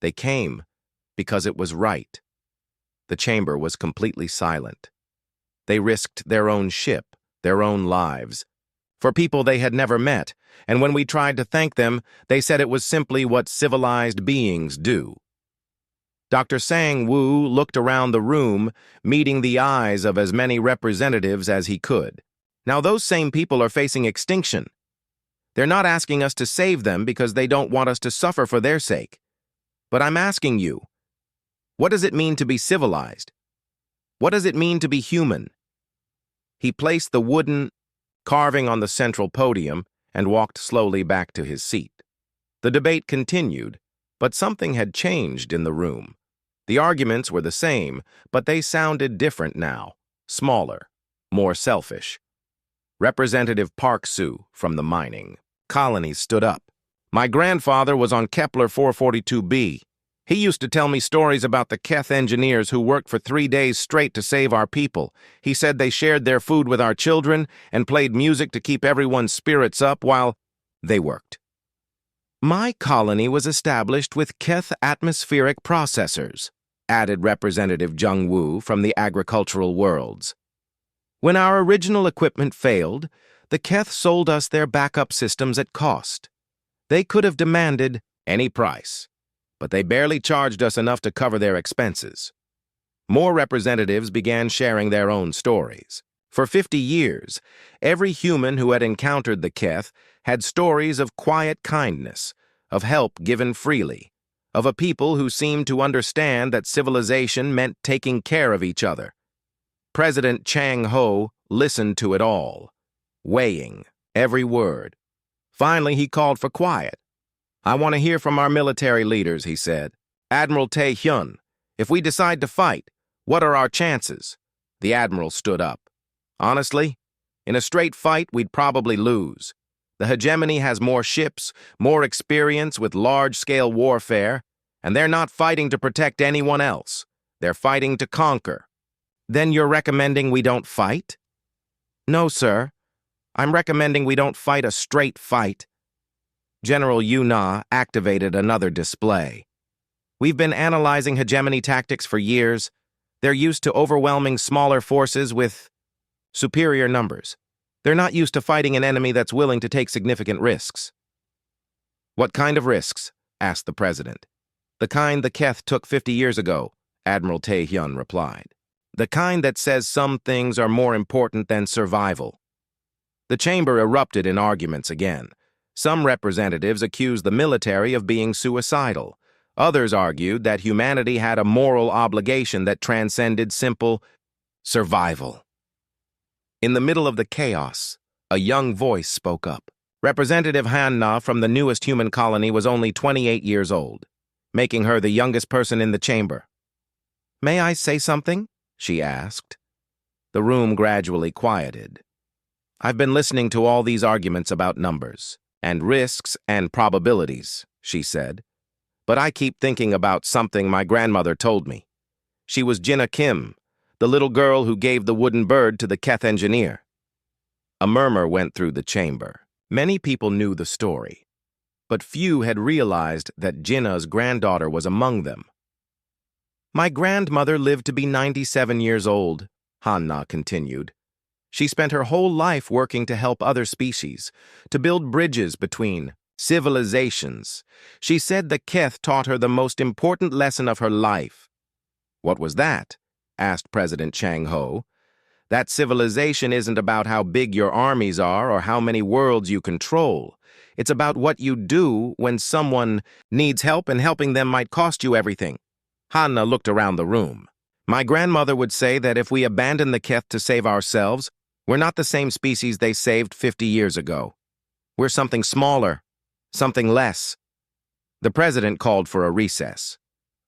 They came because it was right. The chamber was completely silent. They risked their own ship, their own lives, for people they had never met, and when we tried to thank them, they said it was simply what civilized beings do. Dr. Sang-Woo looked around the room, meeting the eyes of as many representatives as he could. Now those same people are facing extinction. They're not asking us to save them because they don't want us to suffer for their sake. But I'm asking you, what does it mean to be civilized? What does it mean to be human? He placed the wooden carving on the central podium and walked slowly back to his seat. The debate continued, but something had changed in the room. The arguments were the same, but they sounded different now, smaller, more selfish. Representative Park Soo from the mining colony stood up. My grandfather was on Kepler 442b. He used to tell me stories about the Keth engineers who worked for 3 days straight to save our people. He said they shared their food with our children and played music to keep everyone's spirits up while they worked. My colony was established with Keth atmospheric processors, added Representative Jung Woo from the agricultural worlds. When our original equipment failed, the Keth sold us their backup systems at cost. They could have demanded any price, but they barely charged us enough to cover their expenses. More representatives began sharing their own stories. For 50 years, every human who had encountered the Keth had stories of quiet kindness, of help given freely, of a people who seemed to understand that civilization meant taking care of each other. President Chang Ho listened to it all, weighing every word. Finally, he called for quiet. I want to hear from our military leaders, he said. Admiral Tae-hyun, if we decide to fight, what are our chances? The admiral stood up. Honestly, in a straight fight, we'd probably lose. The hegemony has more ships, more experience with large-scale warfare, and they're not fighting to protect anyone else. They're fighting to conquer. Then you're recommending we don't fight? No, sir. I'm recommending we don't fight a straight fight. General Yu-na activated another display. We've been analyzing hegemony tactics for years. They're used to overwhelming smaller forces with superior numbers. They're not used to fighting an enemy that's willing to take significant risks. What kind of risks? Asked the president. The kind the Keth took 50 years ago, Admiral Tae-hyun replied. The kind that says some things are more important than survival. The chamber erupted in arguments again. Some representatives accused the military of being suicidal. Others argued that humanity had a moral obligation that transcended simple survival. In the middle of the chaos, a young voice spoke up. Representative Han-na from the newest human colony was only 28 years old, making her the youngest person in the chamber. May I say something? She asked. The room gradually quieted. I've been listening to all these arguments about numbers and risks and probabilities, she said. But I keep thinking about something my grandmother told me. She was Jinnah Kim, the little girl who gave the wooden bird to the Keth engineer. A murmur went through the chamber. Many people knew the story, but few had realized that Jinnah's granddaughter was among them. My grandmother lived to be 97 years old, Han-na continued. She spent her whole life working to help other species, to build bridges between civilizations. She said the Keth taught her the most important lesson of her life. What was that? Asked President Chang Ho. That civilization isn't about how big your armies are or how many worlds you control. It's about what you do when someone needs help, and helping them might cost you everything. Hanna looked around the room. My grandmother would say that if we abandon the Keth to save ourselves, we're not the same species they saved 50 years ago. We're something smaller, something less. The president called for a recess.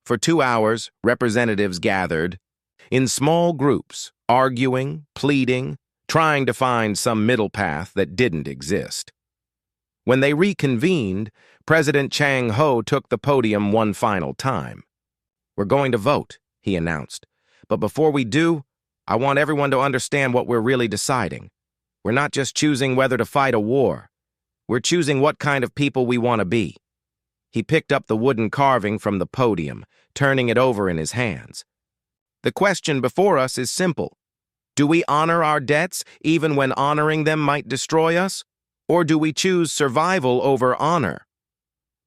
For 2 hours, representatives gathered in small groups, arguing, pleading, trying to find some middle path that didn't exist. When they reconvened, President Chang Ho took the podium one final time. "We're going to vote," he announced. "But before we do, I want everyone to understand what we're really deciding. We're not just choosing whether to fight a war. We're choosing what kind of people we want to be." He picked up the wooden carving from the podium, turning it over in his hands. "The question before us is simple. Do we honor our debts even when honoring them might destroy us? Or do we choose survival over honor?"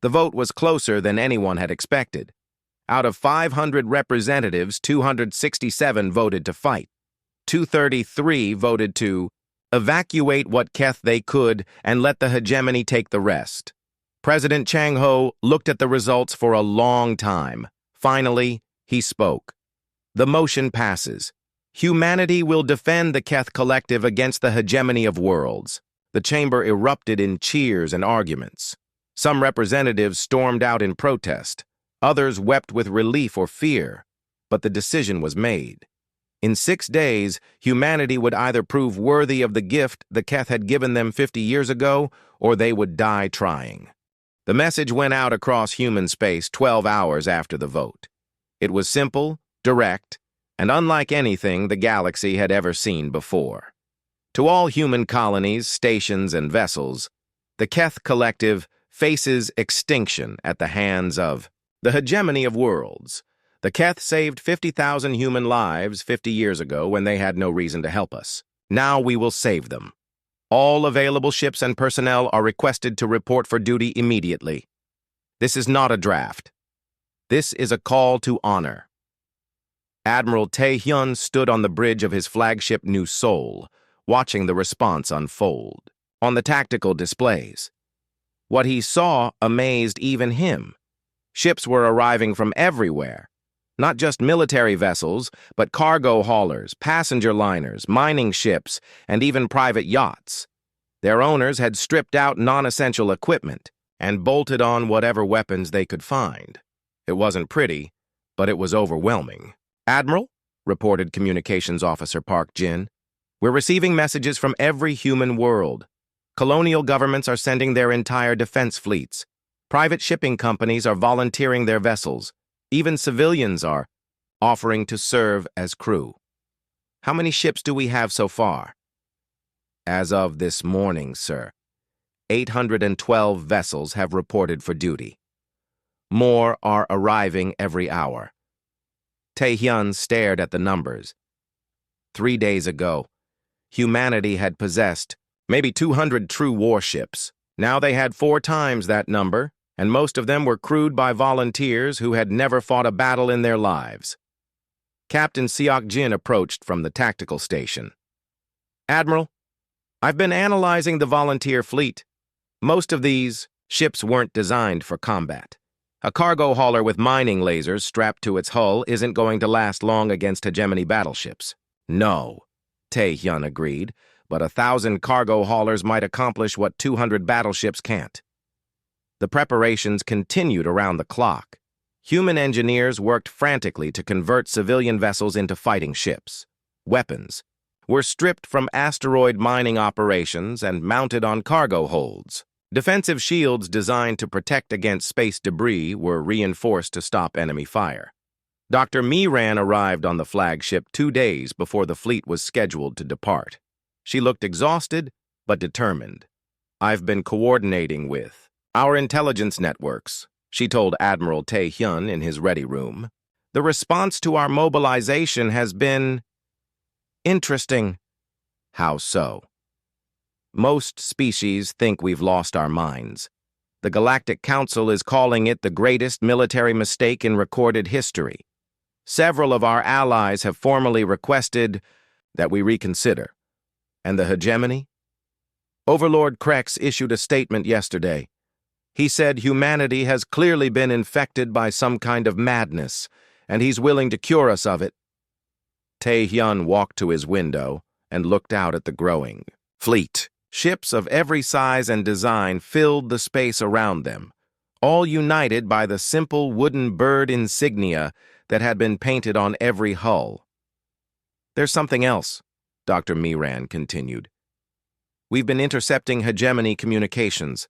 The vote was closer than anyone had expected. Out of 500 representatives, 267 voted to fight. 233 voted to evacuate what Keth they could and let the hegemony take the rest. President Chang Ho looked at the results for a long time. Finally, he spoke. "The motion passes. Humanity will defend the Keth Collective against the hegemony of worlds." The chamber erupted in cheers and arguments. Some representatives stormed out in protest. Others wept with relief or fear. But the decision was made. In 6 days, humanity would either prove worthy of the gift the Keth had given them 50 years ago, or they would die trying. The message went out across human space 12 hours after the vote. It was simple, direct, and unlike anything the galaxy had ever seen before. To all human colonies, stations, and vessels, the Keth Collective faces extinction at the hands of the hegemony of worlds. The Keth saved 50,000 human lives 50 years ago when they had no reason to help us. Now we will save them. All available ships and personnel are requested to report for duty immediately. This is not a draft. This is a call to honor. Admiral Tae-hyun stood on the bridge of his flagship New Seoul, watching the response unfold. On the tactical displays, what he saw amazed even him. Ships were arriving from everywhere. Not just military vessels, but cargo haulers, passenger liners, mining ships, and even private yachts. Their owners had stripped out non-essential equipment and bolted on whatever weapons they could find. It wasn't pretty, but it was overwhelming. "Admiral," reported Communications Officer Park Jin, "we're receiving messages from every human world. Colonial governments are sending their entire defense fleets. Private shipping companies are volunteering their vessels. Even civilians are offering to serve as crew. How many ships do we have so far?" "As of this morning, sir, 812 vessels have reported for duty. More are arriving every hour." Tae-hyun stared at the numbers. 3 days ago, humanity had possessed maybe 200 true warships. Now they had 4 times that number, and most of them were crewed by volunteers who had never fought a battle in their lives. Captain Seok-jin approached from the tactical station. "Admiral, I've been analyzing the volunteer fleet. Most of these ships weren't designed for combat. A cargo hauler with mining lasers strapped to its hull isn't going to last long against hegemony battleships." "No," Tae-hyun agreed, "but 1,000 cargo haulers might accomplish what 200 battleships can't." The preparations continued around the clock. Human engineers worked frantically to convert civilian vessels into fighting ships. Weapons were stripped from asteroid mining operations and mounted on cargo holds. Defensive shields designed to protect against space debris were reinforced to stop enemy fire. Dr. Miran arrived on the flagship 2 days before the fleet was scheduled to depart. She looked exhausted but determined. "I've been coordinating with our intelligence networks," she told Admiral Tae-hyun in his ready room. "The response to our mobilization has been interesting." "How so?" "Most species think we've lost our minds. The Galactic Council is calling it the greatest military mistake in recorded history. Several of our allies have formally requested That we reconsider. And the hegemony? Overlord Krex issued a statement yesterday. He said humanity has clearly been infected by some kind of madness, and he's willing to cure us of it. Tae-hyun walked to his window and looked out at the growing fleet. Ships of every size and design filled the space around them, all united by the simple wooden bird insignia that had been painted on every hull. There's something else, Dr. Miran continued. We've been intercepting hegemony communications.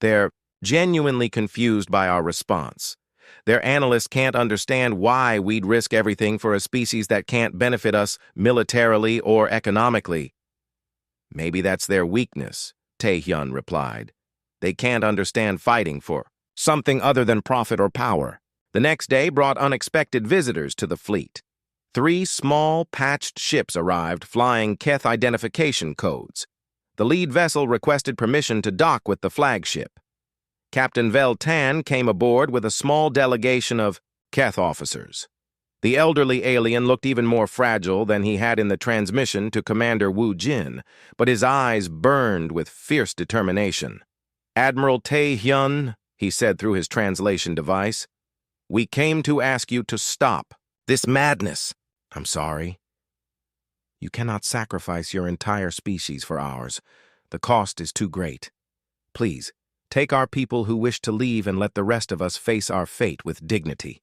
They're genuinely confused by our response. Their analysts can't understand why we'd risk everything for a species that can't benefit us militarily or economically. Maybe that's their weakness, Tae-hyun replied. They can't understand fighting for something other than profit or power. The next day brought unexpected visitors to the fleet. 3 small, patched ships arrived flying Keth identification codes. The lead vessel requested permission to dock with the flagship. Captain Veltan came aboard with a small delegation of Keth officers. The elderly alien looked even more fragile than he had in the transmission to Commander Wu Jin, but his eyes burned with fierce determination. Admiral Tae-hyun, he said through his translation device, we came to ask you to stop this madness. I'm sorry. You cannot sacrifice your entire species for ours. The cost is too great. Please, take our people who wish to leave and let the rest of us face our fate with dignity.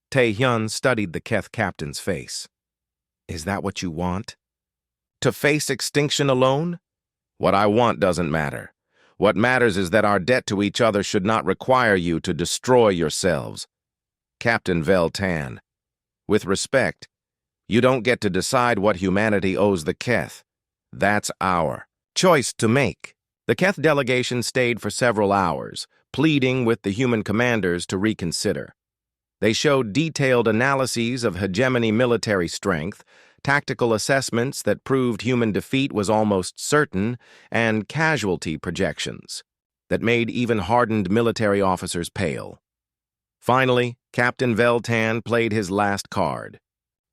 Tae-hyun studied the Keth captain's face. Is that what you want? To face extinction alone? What I want doesn't matter. What matters is that our debt to each other should not require you to destroy yourselves. Captain Veltan, with respect, you don't get to decide what humanity owes the Keth. That's our choice to make. The Keth delegation stayed for several hours, pleading with the human commanders to reconsider. They showed detailed analyses of hegemony military strength, tactical assessments that proved human defeat was almost certain, and casualty projections that made even hardened military officers pale. Finally, Captain Veltan played his last card.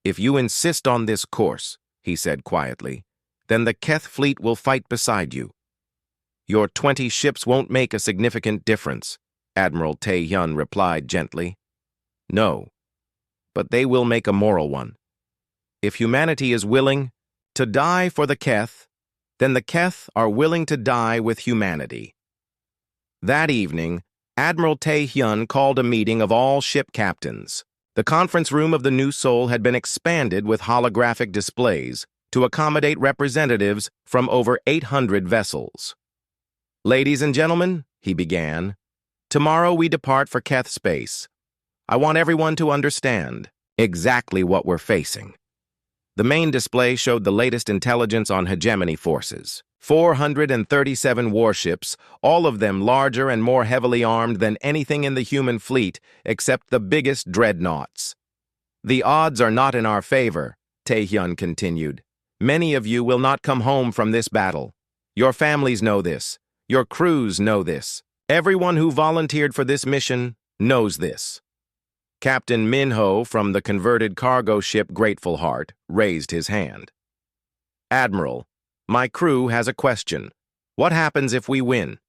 If you insist on this course, he said quietly, then the Keth fleet will fight beside you. Your 20 ships won't make a significant difference, Admiral Tae-hyun replied gently. No, but they will make a moral one. If humanity is willing to die for the Keth, then the Keth are willing to die with humanity. That evening, Admiral Tae-hyun called a meeting of all ship captains. The conference room of the New Sol had been expanded with holographic displays to accommodate representatives from over 800 vessels. Ladies and gentlemen, he began, tomorrow we depart for Keth space. I want everyone to understand exactly what we're facing. The main display showed the latest intelligence on hegemony forces. 437 warships, all of them larger and more heavily armed than anything in the human fleet except the biggest dreadnoughts. The odds are not in our favor, Tae-hyun continued. Many of you will not come home from this battle. Your families know this. Your crews know this. Everyone who volunteered for this mission knows this. Captain Minho from the converted cargo ship Grateful Heart raised his hand. Admiral, my crew has a question. What happens if we win?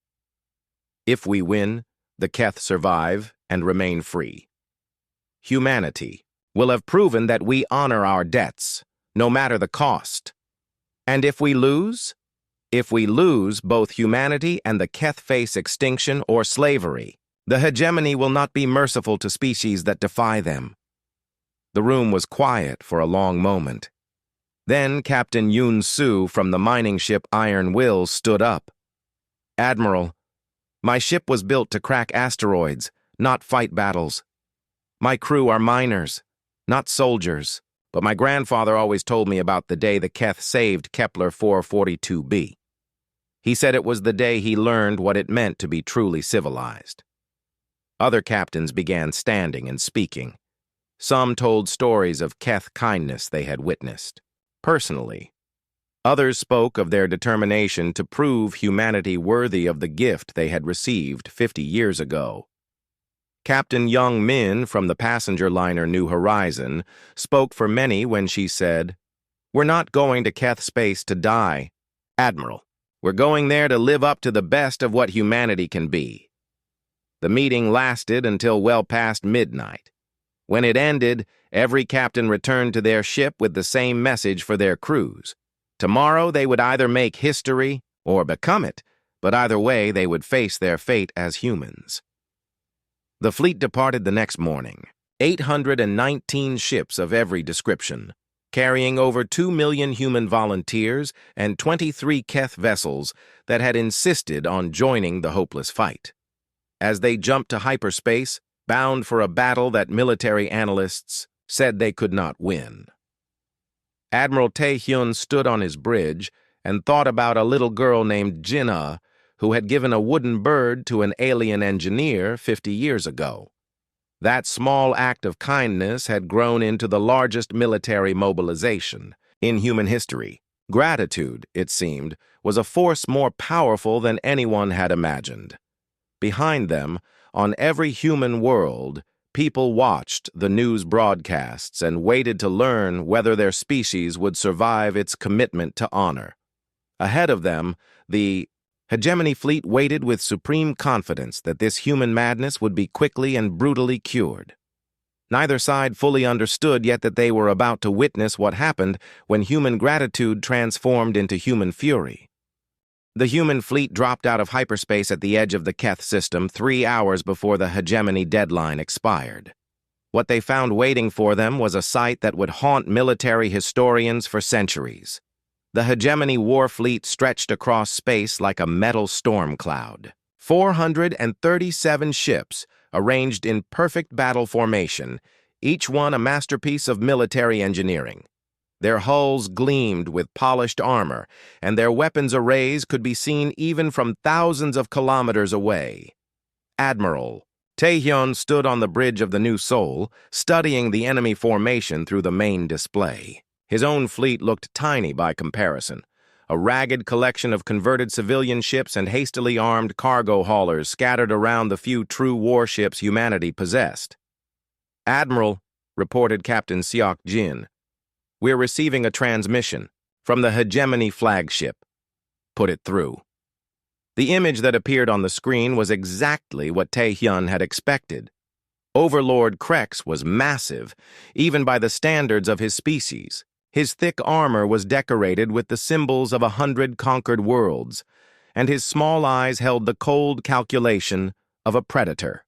If we win, the Keth survive and remain free. Humanity will have proven that we honor our debts, no matter the cost. And if we lose? If we lose, both humanity and the Keth face extinction or slavery. The hegemony will not be merciful to species that defy them. The room was quiet for a long moment. Then Captain Yoon-soo from the mining ship Iron Will stood up. Admiral, my ship was built to crack asteroids, not fight battles. My crew are miners, not soldiers, but my grandfather always told me about the day the Keth saved Kepler 442b. He said it was the day he learned what it meant to be truly civilized. Other captains began standing and speaking. Some told stories of Keth kindness they had witnessed, personally. Others spoke of their determination to prove humanity worthy of the gift they had received 50 years ago. Captain Young Min from the passenger liner New Horizon spoke for many when she said, We're not going to Keth space to die, Admiral. We're going there to live up to the best of what humanity can be. The meeting lasted until well past midnight. When it ended, every captain returned to their ship with the same message for their crews. Tomorrow they would either make history or become it, but either way they would face their fate as humans. The fleet departed the next morning, 819 ships of every description, carrying over 2 million human volunteers and 23 Keth vessels that had insisted on joining the hopeless fight. As they jumped to hyperspace, bound for a battle that military analysts said they could not win. Admiral Tae-hyun stood on his bridge and thought about a little girl named Jinna who had given a wooden bird to an alien engineer 50 years ago. That small act of kindness had grown into the largest military mobilization in human history. Gratitude, it seemed, was a force more powerful than anyone had imagined. Behind them, on every human world, people watched the news broadcasts and waited to learn whether their species would survive its commitment to honor. Ahead of them, the Hegemony fleet waited with supreme confidence that this human madness would be quickly and brutally cured. Neither side fully understood yet that they were about to witness what happened when human gratitude transformed into human fury. The human fleet dropped out of hyperspace at the edge of the Keth system 3 hours before the Hegemony deadline expired. What they found waiting for them was a sight that would haunt military historians for centuries. The Hegemony war fleet stretched across space like a metal storm cloud. 437 ships, arranged in perfect battle formation, each one a masterpiece of military engineering. Their hulls gleamed with polished armor, and their weapons arrays could be seen even from thousands of kilometers away. Admiral Tae-hyun stood on the bridge of the New Seoul, studying the enemy formation through the main display. His own fleet looked tiny by comparison, a ragged collection of converted civilian ships and hastily armed cargo haulers scattered around the few true warships humanity possessed. "Admiral," reported Captain Seok Jin, "we're receiving a transmission from the Hegemony flagship. Put it through." The image that appeared on the screen was exactly what Tae-hyun had expected. Overlord Krex was massive, even by the standards of his species. His thick armor was decorated with the symbols of 100 conquered worlds, and his small eyes held the cold calculation of a predator.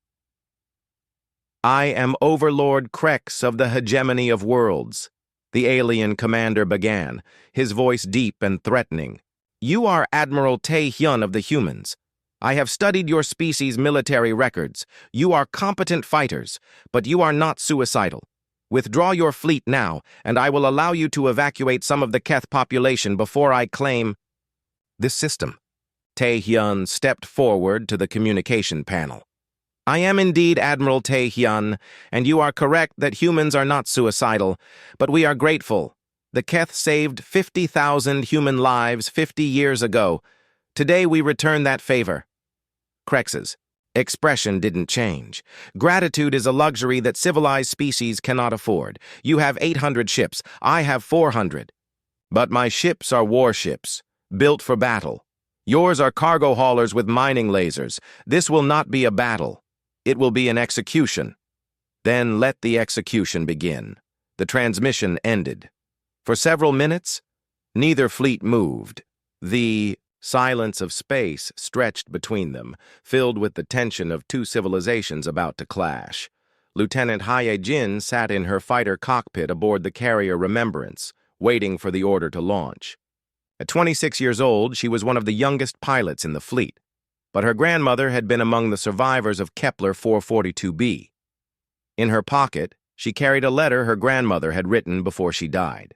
"I am Overlord Krex of the Hegemony of Worlds," the alien commander began, his voice deep and threatening. "You are Admiral Tae-hyun of the humans. I have studied your species' military records. You are competent fighters, but you are not suicidal. Withdraw your fleet now, and I will allow you to evacuate some of the Keth population before I claim this system." Tae-hyun stepped forward to the communication panel. "I am indeed Admiral Tae-hyun, and you are correct that humans are not suicidal, but we are grateful. The Keth saved 50,000 human lives 50 years ago. Today we return that favor." Krex's expression didn't change. "Gratitude is a luxury that civilized species cannot afford. You have 800 ships, I have 400. But my ships are warships, built for battle. Yours are cargo haulers with mining lasers. This will not be a battle. It will be an execution." Then let the execution begin. The transmission ended. For several minutes, neither fleet moved. The silence of space stretched between them, filled with the tension of two civilizations about to clash. Lieutenant Hae-jin sat in her fighter cockpit aboard the carrier Remembrance, waiting for the order to launch. At 26 years old, she was one of the youngest pilots in the fleet, but her grandmother had been among the survivors of Kepler 442b. In her pocket, she carried a letter her grandmother had written before she died.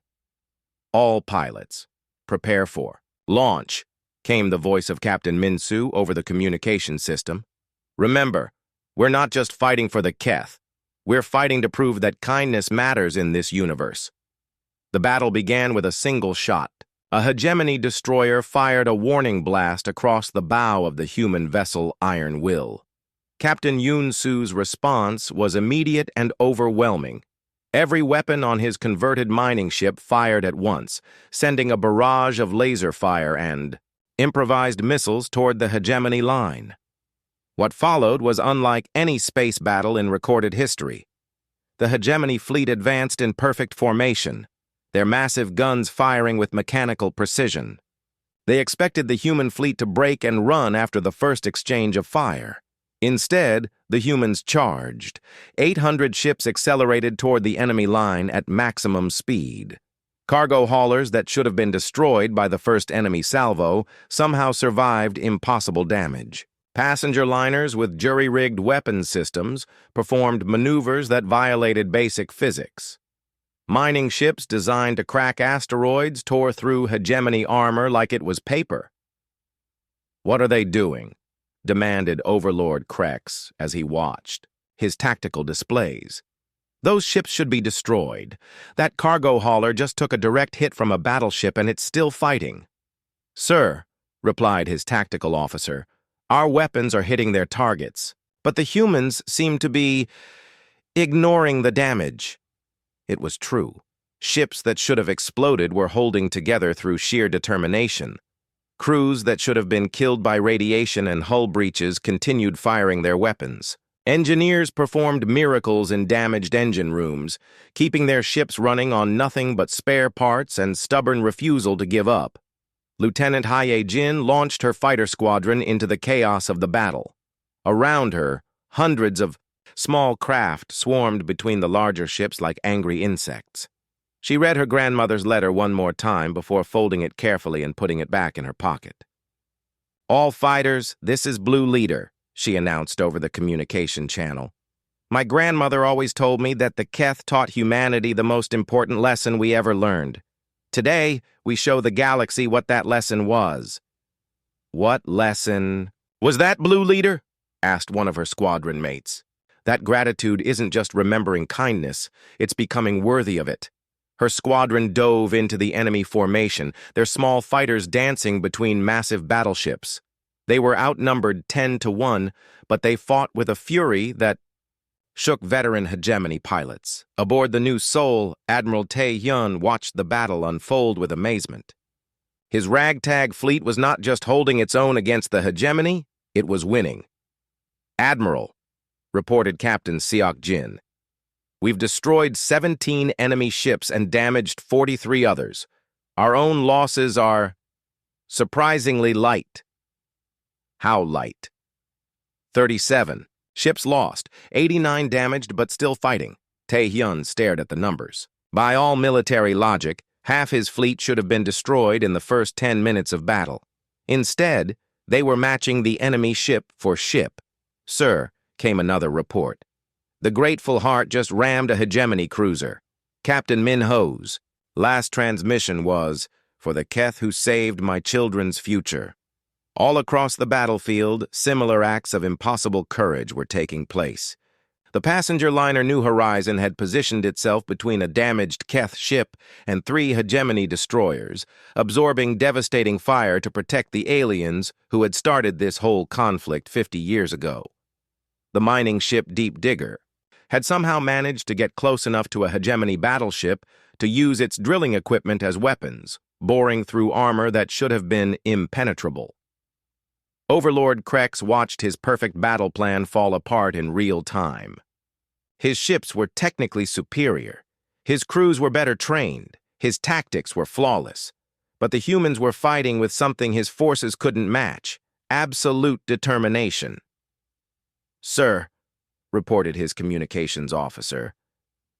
"All pilots, prepare for launch," came the voice of Captain Min-soo over the communication system. "Remember, we're not just fighting for the Keth. We're fighting to prove that kindness matters in this universe." The battle began with a single shot. A Hegemony destroyer fired a warning blast across the bow of the human vessel Iron Will. Captain Yoon-soo's response was immediate and overwhelming. Every weapon on his converted mining ship fired at once, sending a barrage of laser fire and improvised missiles toward the hegemony line. What followed was unlike any space battle in recorded history. The hegemony fleet advanced in perfect formation, their massive guns firing with mechanical precision. They expected the human fleet to break and run after the first exchange of fire. Instead, the humans charged. 800 ships accelerated toward the enemy line at maximum speed. Cargo haulers that should have been destroyed by the first enemy salvo somehow survived impossible damage. Passenger liners with jury-rigged weapon systems performed maneuvers that violated basic physics. Mining ships designed to crack asteroids tore through hegemony armor like it was paper. "What are they doing?" demanded Overlord Krex as he watched his tactical displays. "Those ships should be destroyed. That cargo hauler just took a direct hit from a battleship and it's still fighting." "Sir," replied his tactical officer, "our weapons are hitting their targets, but the humans seem to be ignoring the damage." It was true. Ships that should have exploded were holding together through sheer determination. Crews that should have been killed by radiation and hull breaches continued firing their weapons. Engineers performed miracles in damaged engine rooms, keeping their ships running on nothing but spare parts and stubborn refusal to give up. Lieutenant Haye Jin launched her fighter squadron into the chaos of the battle. Around her, hundreds of small craft swarmed between the larger ships like angry insects. She read her grandmother's letter one more time before folding it carefully and putting it back in her pocket. "All fighters, this is Blue Leader," she announced over the communication channel. "My grandmother always told me that the Keth taught humanity the most important lesson we ever learned. Today, we show the galaxy what that lesson was." "What lesson was that, Blue Leader?" asked one of her squadron mates. "That gratitude isn't just remembering kindness, it's becoming worthy of it." Her squadron dove into the enemy formation, their small fighters dancing between massive battleships. They were outnumbered 10-1, but they fought with a fury that shook veteran hegemony pilots. Aboard the new Seoul, Admiral Tae Hyun watched the battle unfold with amazement. His ragtag fleet was not just holding its own against the hegemony, it was winning. "Admiral," reported Captain Seok Jin, "we've destroyed 17 enemy ships and damaged 43 others. Our own losses are surprisingly light." "How light?" 37. Ships lost, 89 damaged but still fighting. Tae Hyun stared at the numbers. By all military logic, half his fleet should have been destroyed in the first 10 minutes of battle. Instead, they were matching the enemy ship for ship. "Sir," came another report. "The Grateful Heart just rammed a hegemony cruiser. Captain Min Ho's last transmission was, 'For the Keth who saved my children's future.'" All across the battlefield, similar acts of impossible courage were taking place. The passenger liner New Horizon had positioned itself between a damaged Keth ship and 3 hegemony destroyers, absorbing devastating fire to protect the aliens who had started this whole conflict 50 years ago. The mining ship Deep Digger had somehow managed to get close enough to a hegemony battleship to use its drilling equipment as weapons, boring through armor that should have been impenetrable. Overlord Krex watched his perfect battle plan fall apart in real time. His ships were technically superior. His crews were better trained. His tactics were flawless. But the humans were fighting with something his forces couldn't match: absolute determination. "Sir," reported his communications officer,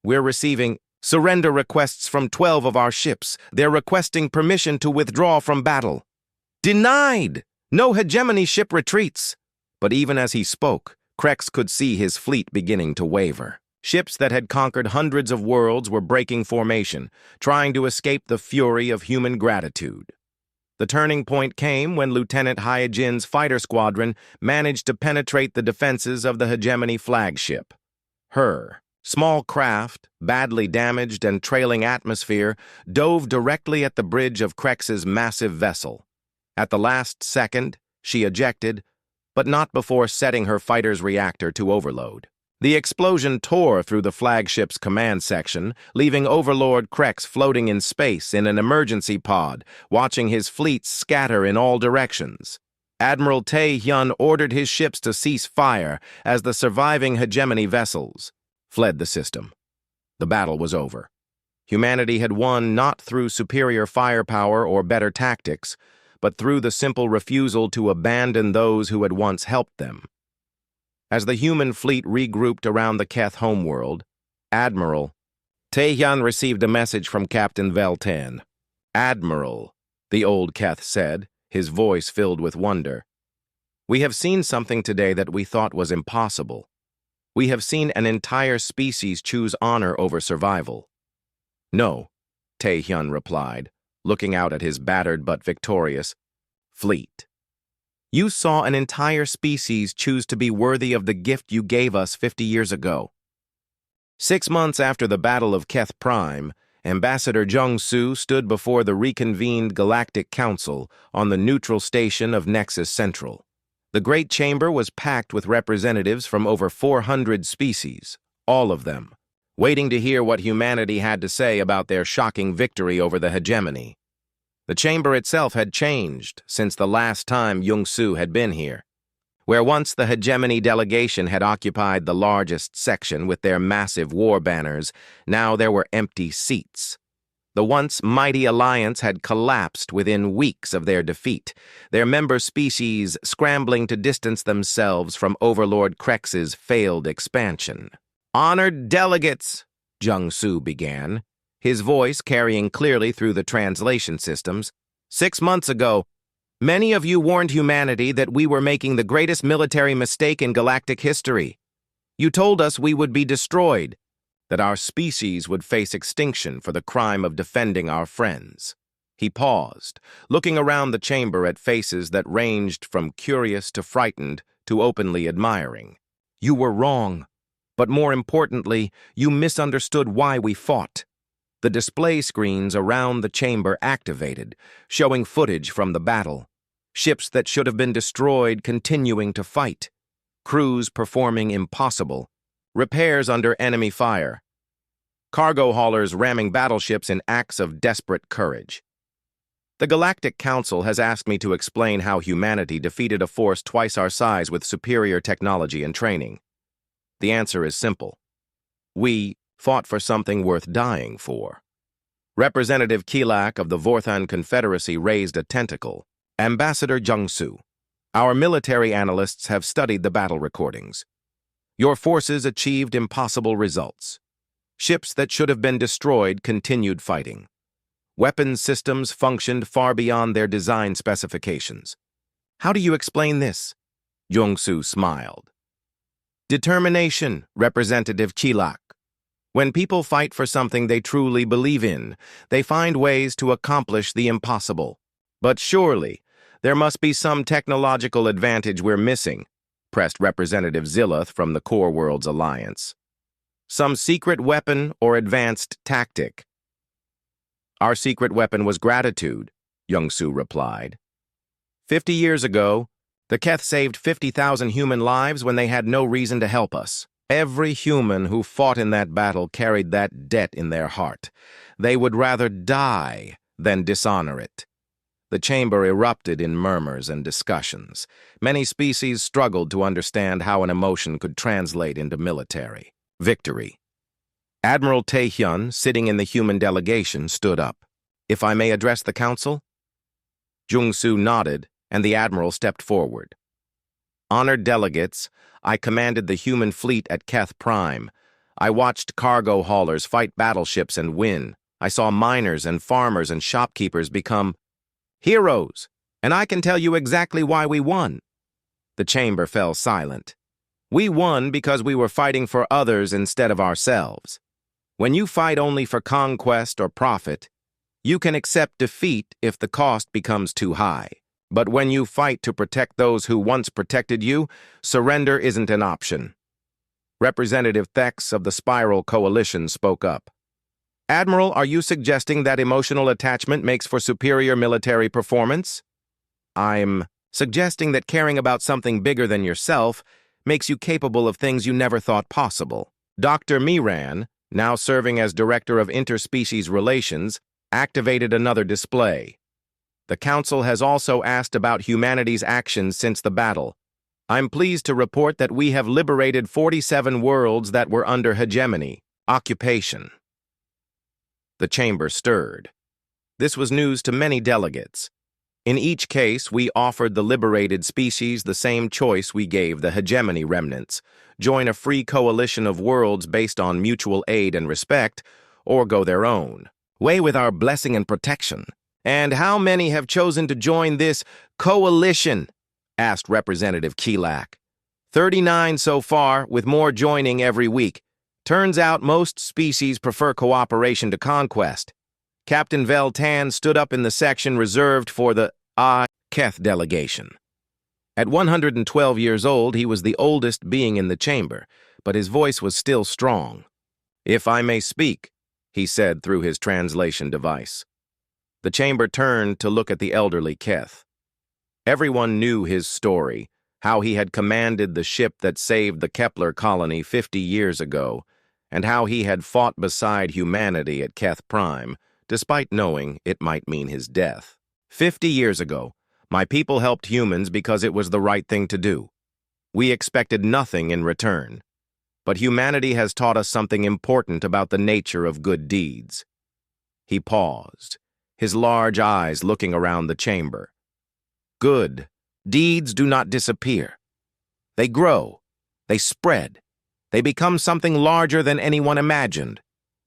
"we're receiving surrender requests from 12 of our ships. They're requesting permission to withdraw from battle." "Denied! No hegemony ship retreats." But even as he spoke, Krex could see his fleet beginning to waver. Ships that had conquered hundreds of worlds were breaking formation, trying to escape the fury of human gratitude. The turning point came when Lieutenant Haye Jin's fighter squadron managed to penetrate the defenses of the hegemony flagship. Her small craft, badly damaged and trailing atmosphere, dove directly at the bridge of Krex's massive vessel. At the last second, she ejected, but not before setting her fighter's reactor to overload. The explosion tore through the flagship's command section, leaving Overlord Krex floating in space in an emergency pod, watching his fleet scatter in all directions. Admiral Tae-hyun ordered his ships to cease fire as the surviving hegemony vessels fled the system. The battle was over. Humanity had won not through superior firepower or better tactics, but through the simple refusal to abandon those who had once helped them. As the human fleet regrouped around the Keth homeworld, Admiral Tae-hyun received a message from Captain Veltan. "Admiral," the old Keth said, his voice filled with wonder. "We have seen something today that we thought was impossible. We have seen an entire species choose honor over survival." "No," Tae-hyun replied, looking out at his battered but victorious fleet. "You saw an entire species choose to be worthy of the gift you gave us 50 years ago." 6 months after the Battle of Keth Prime, Ambassador Jung-soo stood before the reconvened Galactic Council on the neutral station of Nexus Central. The Great Chamber was packed with representatives from over 400 species, all of them, waiting to hear what humanity had to say about their shocking victory over the hegemony. The chamber itself had changed since the last time Jung-soo had been here. Where once the hegemony delegation had occupied the largest section with their massive war banners, now there were empty seats. The once mighty alliance had collapsed within weeks of their defeat, their member species scrambling to distance themselves from Overlord Krex's failed expansion. "Honored delegates," Jung-soo began, his voice carrying clearly through the translation systems. "6 months ago, many of you warned humanity that we were making the greatest military mistake in galactic history. You told us we would be destroyed, that our species would face extinction for the crime of defending our friends." He paused, looking around the chamber at faces that ranged from curious to frightened to openly admiring. "You were wrong, but more importantly, you misunderstood why we fought." The display screens around the chamber activated, showing footage from the battle. Ships that should have been destroyed continuing to fight. Crews performing impossible. Repairs under enemy fire. Cargo haulers ramming battleships in acts of desperate courage. The Galactic Council has asked me to explain how humanity defeated a force twice our size with superior technology and training. The answer is simple. We fought for something worth dying for. Representative Kilak of the Vorthan Confederacy raised a tentacle. "Ambassador Jung-soo, our military analysts have studied the battle recordings. Your forces achieved impossible results. Ships that should have been destroyed continued fighting. Weapons systems functioned far beyond their design specifications. How do you explain this?" Jung-soo smiled. "Determination, Representative Kilak. When people fight for something they truly believe in, they find ways to accomplish the impossible. But surely, there must be some technological advantage we're missing," pressed Representative Zillith from the Core Worlds Alliance. "Some secret weapon or advanced tactic." "Our secret weapon was gratitude," Jung-soo replied. 50 years ago, the Keth saved 50,000 human lives when they had no reason to help us. Every human who fought in that battle carried that debt in their heart. They would rather die than dishonor it. The chamber erupted in murmurs and discussions. Many species struggled to understand how an emotion could translate into military victory. Admiral Tae-hyun, sitting in the human delegation, stood up. "If I may address the council?" Jung-soo nodded, and the admiral stepped forward. "Honored delegates, I commanded the human fleet at Keth Prime. I watched cargo haulers fight battleships and win. I saw miners and farmers and shopkeepers become heroes, and I can tell you exactly why we won." The chamber fell silent. "We won because we were fighting for others instead of ourselves. When you fight only for conquest or profit, you can accept defeat if the cost becomes too high. But when you fight to protect those who once protected you, surrender isn't an option." Representative Thex of the Spiral Coalition spoke up. "Admiral, are you suggesting that emotional attachment makes for superior military performance?" "I'm suggesting that caring about something bigger than yourself makes you capable of things you never thought possible. Dr. Miran, now serving as Director of Interspecies Relations, activated another display. The Council has also asked about humanity's actions since the battle. I'm pleased to report that we have liberated 47 worlds that were under hegemony, occupation. The chamber stirred. This was news to many delegates. In each case, we offered the liberated species the same choice we gave the hegemony remnants: join a free coalition of worlds based on mutual aid and respect, or go their own way with our blessing and protection. And how many have chosen to join this coalition? Asked Representative Keelak. 39 so far, with more joining every week. Turns out most species prefer cooperation to conquest. Captain Veltan stood up in the section reserved for the Keth delegation. At 112 years old, he was the oldest being in the chamber, but his voice was still strong. "If I may speak," he said through his translation device. The chamber turned to look at the elderly Keth. Everyone knew his story, how he had commanded the ship that saved the Kepler colony 50 years ago, and how he had fought beside humanity at Keth Prime, despite knowing it might mean his death. 50 years ago, my people helped humans because it was the right thing to do. We expected nothing in return. But humanity has taught us something important about the nature of good deeds. He paused, his large eyes looking around the chamber. Good deeds do not disappear. They grow, they spread, they become something larger than anyone imagined.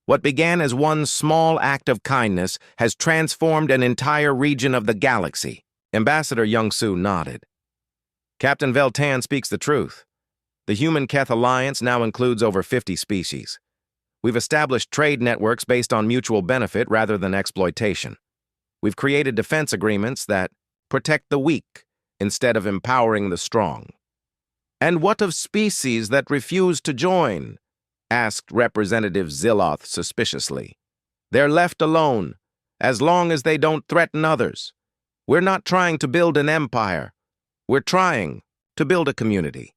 What began as one small act of kindness has transformed an entire region of the galaxy. Ambassador Young-Soo nodded. Captain Veltan speaks the truth. The Human-Keth Alliance now includes over 50 species. We've established trade networks based on mutual benefit rather than exploitation. We've created defense agreements that protect the weak instead of empowering the strong. And what of species that refuse to join? Asked Representative Ziloth suspiciously. They're left alone, as long as they don't threaten others. We're not trying to build an empire. We're trying to build a community.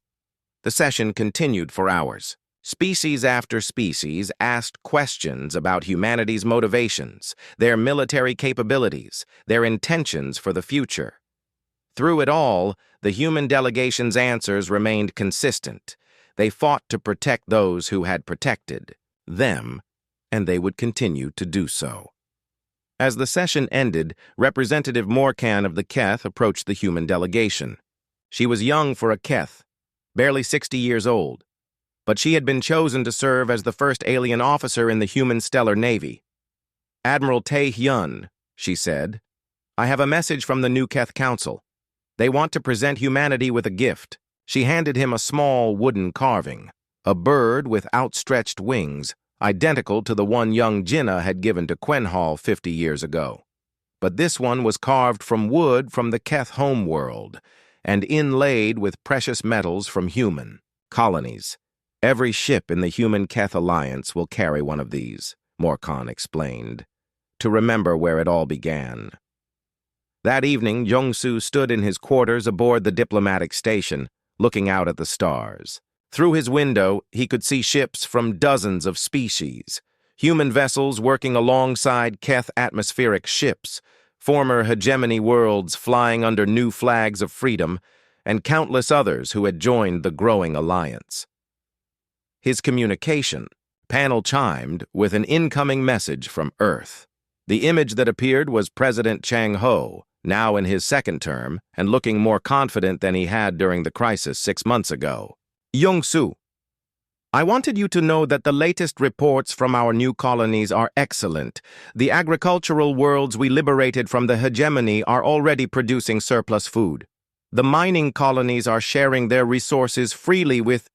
The session continued for hours. Species after species asked questions about humanity's motivations, their military capabilities, their intentions for the future. Through it all, the human delegation's answers remained consistent. They fought to protect those who had protected them, and they would continue to do so. As the session ended, Representative Morkan of the Keth approached the human delegation. She was young for a Keth, barely 60 years old, but she had been chosen to serve as the first alien officer in the human stellar navy. Admiral Tae-hyun, she said, I have a message from the new Keth Council. They want to present humanity with a gift. She handed him a small wooden carving, a bird with outstretched wings, identical to the one young Jinnah had given to Quenhall 50 years ago. But this one was carved from wood from the Keth homeworld and inlaid with precious metals from human colonies. Every ship in the Human-Keth Alliance will carry one of these, Morkan explained, to remember where it all began. That evening, Young-Soo stood in his quarters aboard the diplomatic station, looking out at the stars. Through his window, he could see ships from dozens of species, human vessels working alongside Keth atmospheric ships, former hegemony worlds flying under new flags of freedom, and countless others who had joined the growing alliance. His communication panel chimed with an incoming message from Earth. The image that appeared was President Chang-ho, now in his second term and looking more confident than he had during the crisis 6 months ago. Young-Soo, I wanted you to know that the latest reports from our new colonies are excellent. The agricultural worlds we liberated from the hegemony are already producing surplus food. The mining colonies are sharing their resources freely with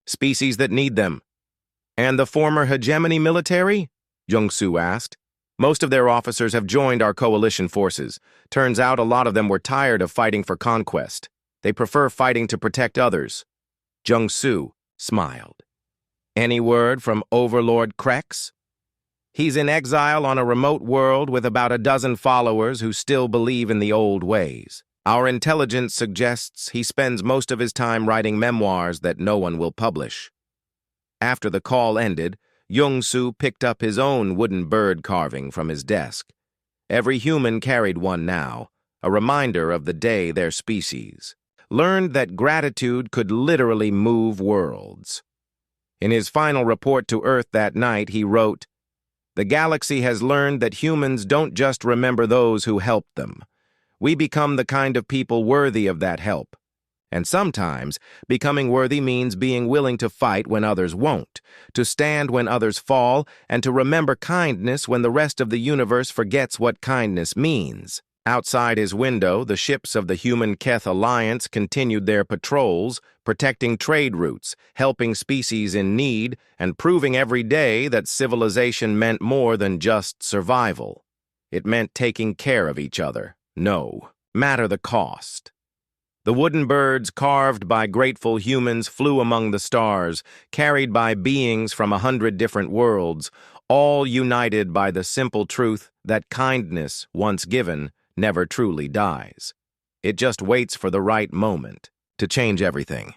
species that need them. And the former hegemony military? Young-Soo asked. Most of their officers have joined our coalition forces. Turns out a lot of them were tired of fighting for conquest. They prefer fighting to protect others. Young-Soo smiled. Any word from Overlord Krex? He's in exile on a remote world with about a dozen followers who still believe in the old ways. Our intelligence suggests he spends most of his time writing memoirs that no one will publish. After the call ended, Young-soo picked up his own wooden bird carving from his desk. Every human carried one now, a reminder of the day their species learned that gratitude could literally move worlds. In his final report to Earth that night, he wrote, "The galaxy has learned that humans don't just remember those who helped them. We become the kind of people worthy of that help. And sometimes, becoming worthy means being willing to fight when others won't, to stand when others fall, and to remember kindness when the rest of the universe forgets what kindness means." Outside his window, the ships of the Human-Keth Alliance continued their patrols, protecting trade routes, helping species in need, and proving every day that civilization meant more than just survival. It meant taking care of each other, no matter the cost. The wooden birds carved by grateful humans flew among the stars, carried by beings from 100 different worlds, all united by the simple truth that kindness, once given, never truly dies. It just waits for the right moment to change everything.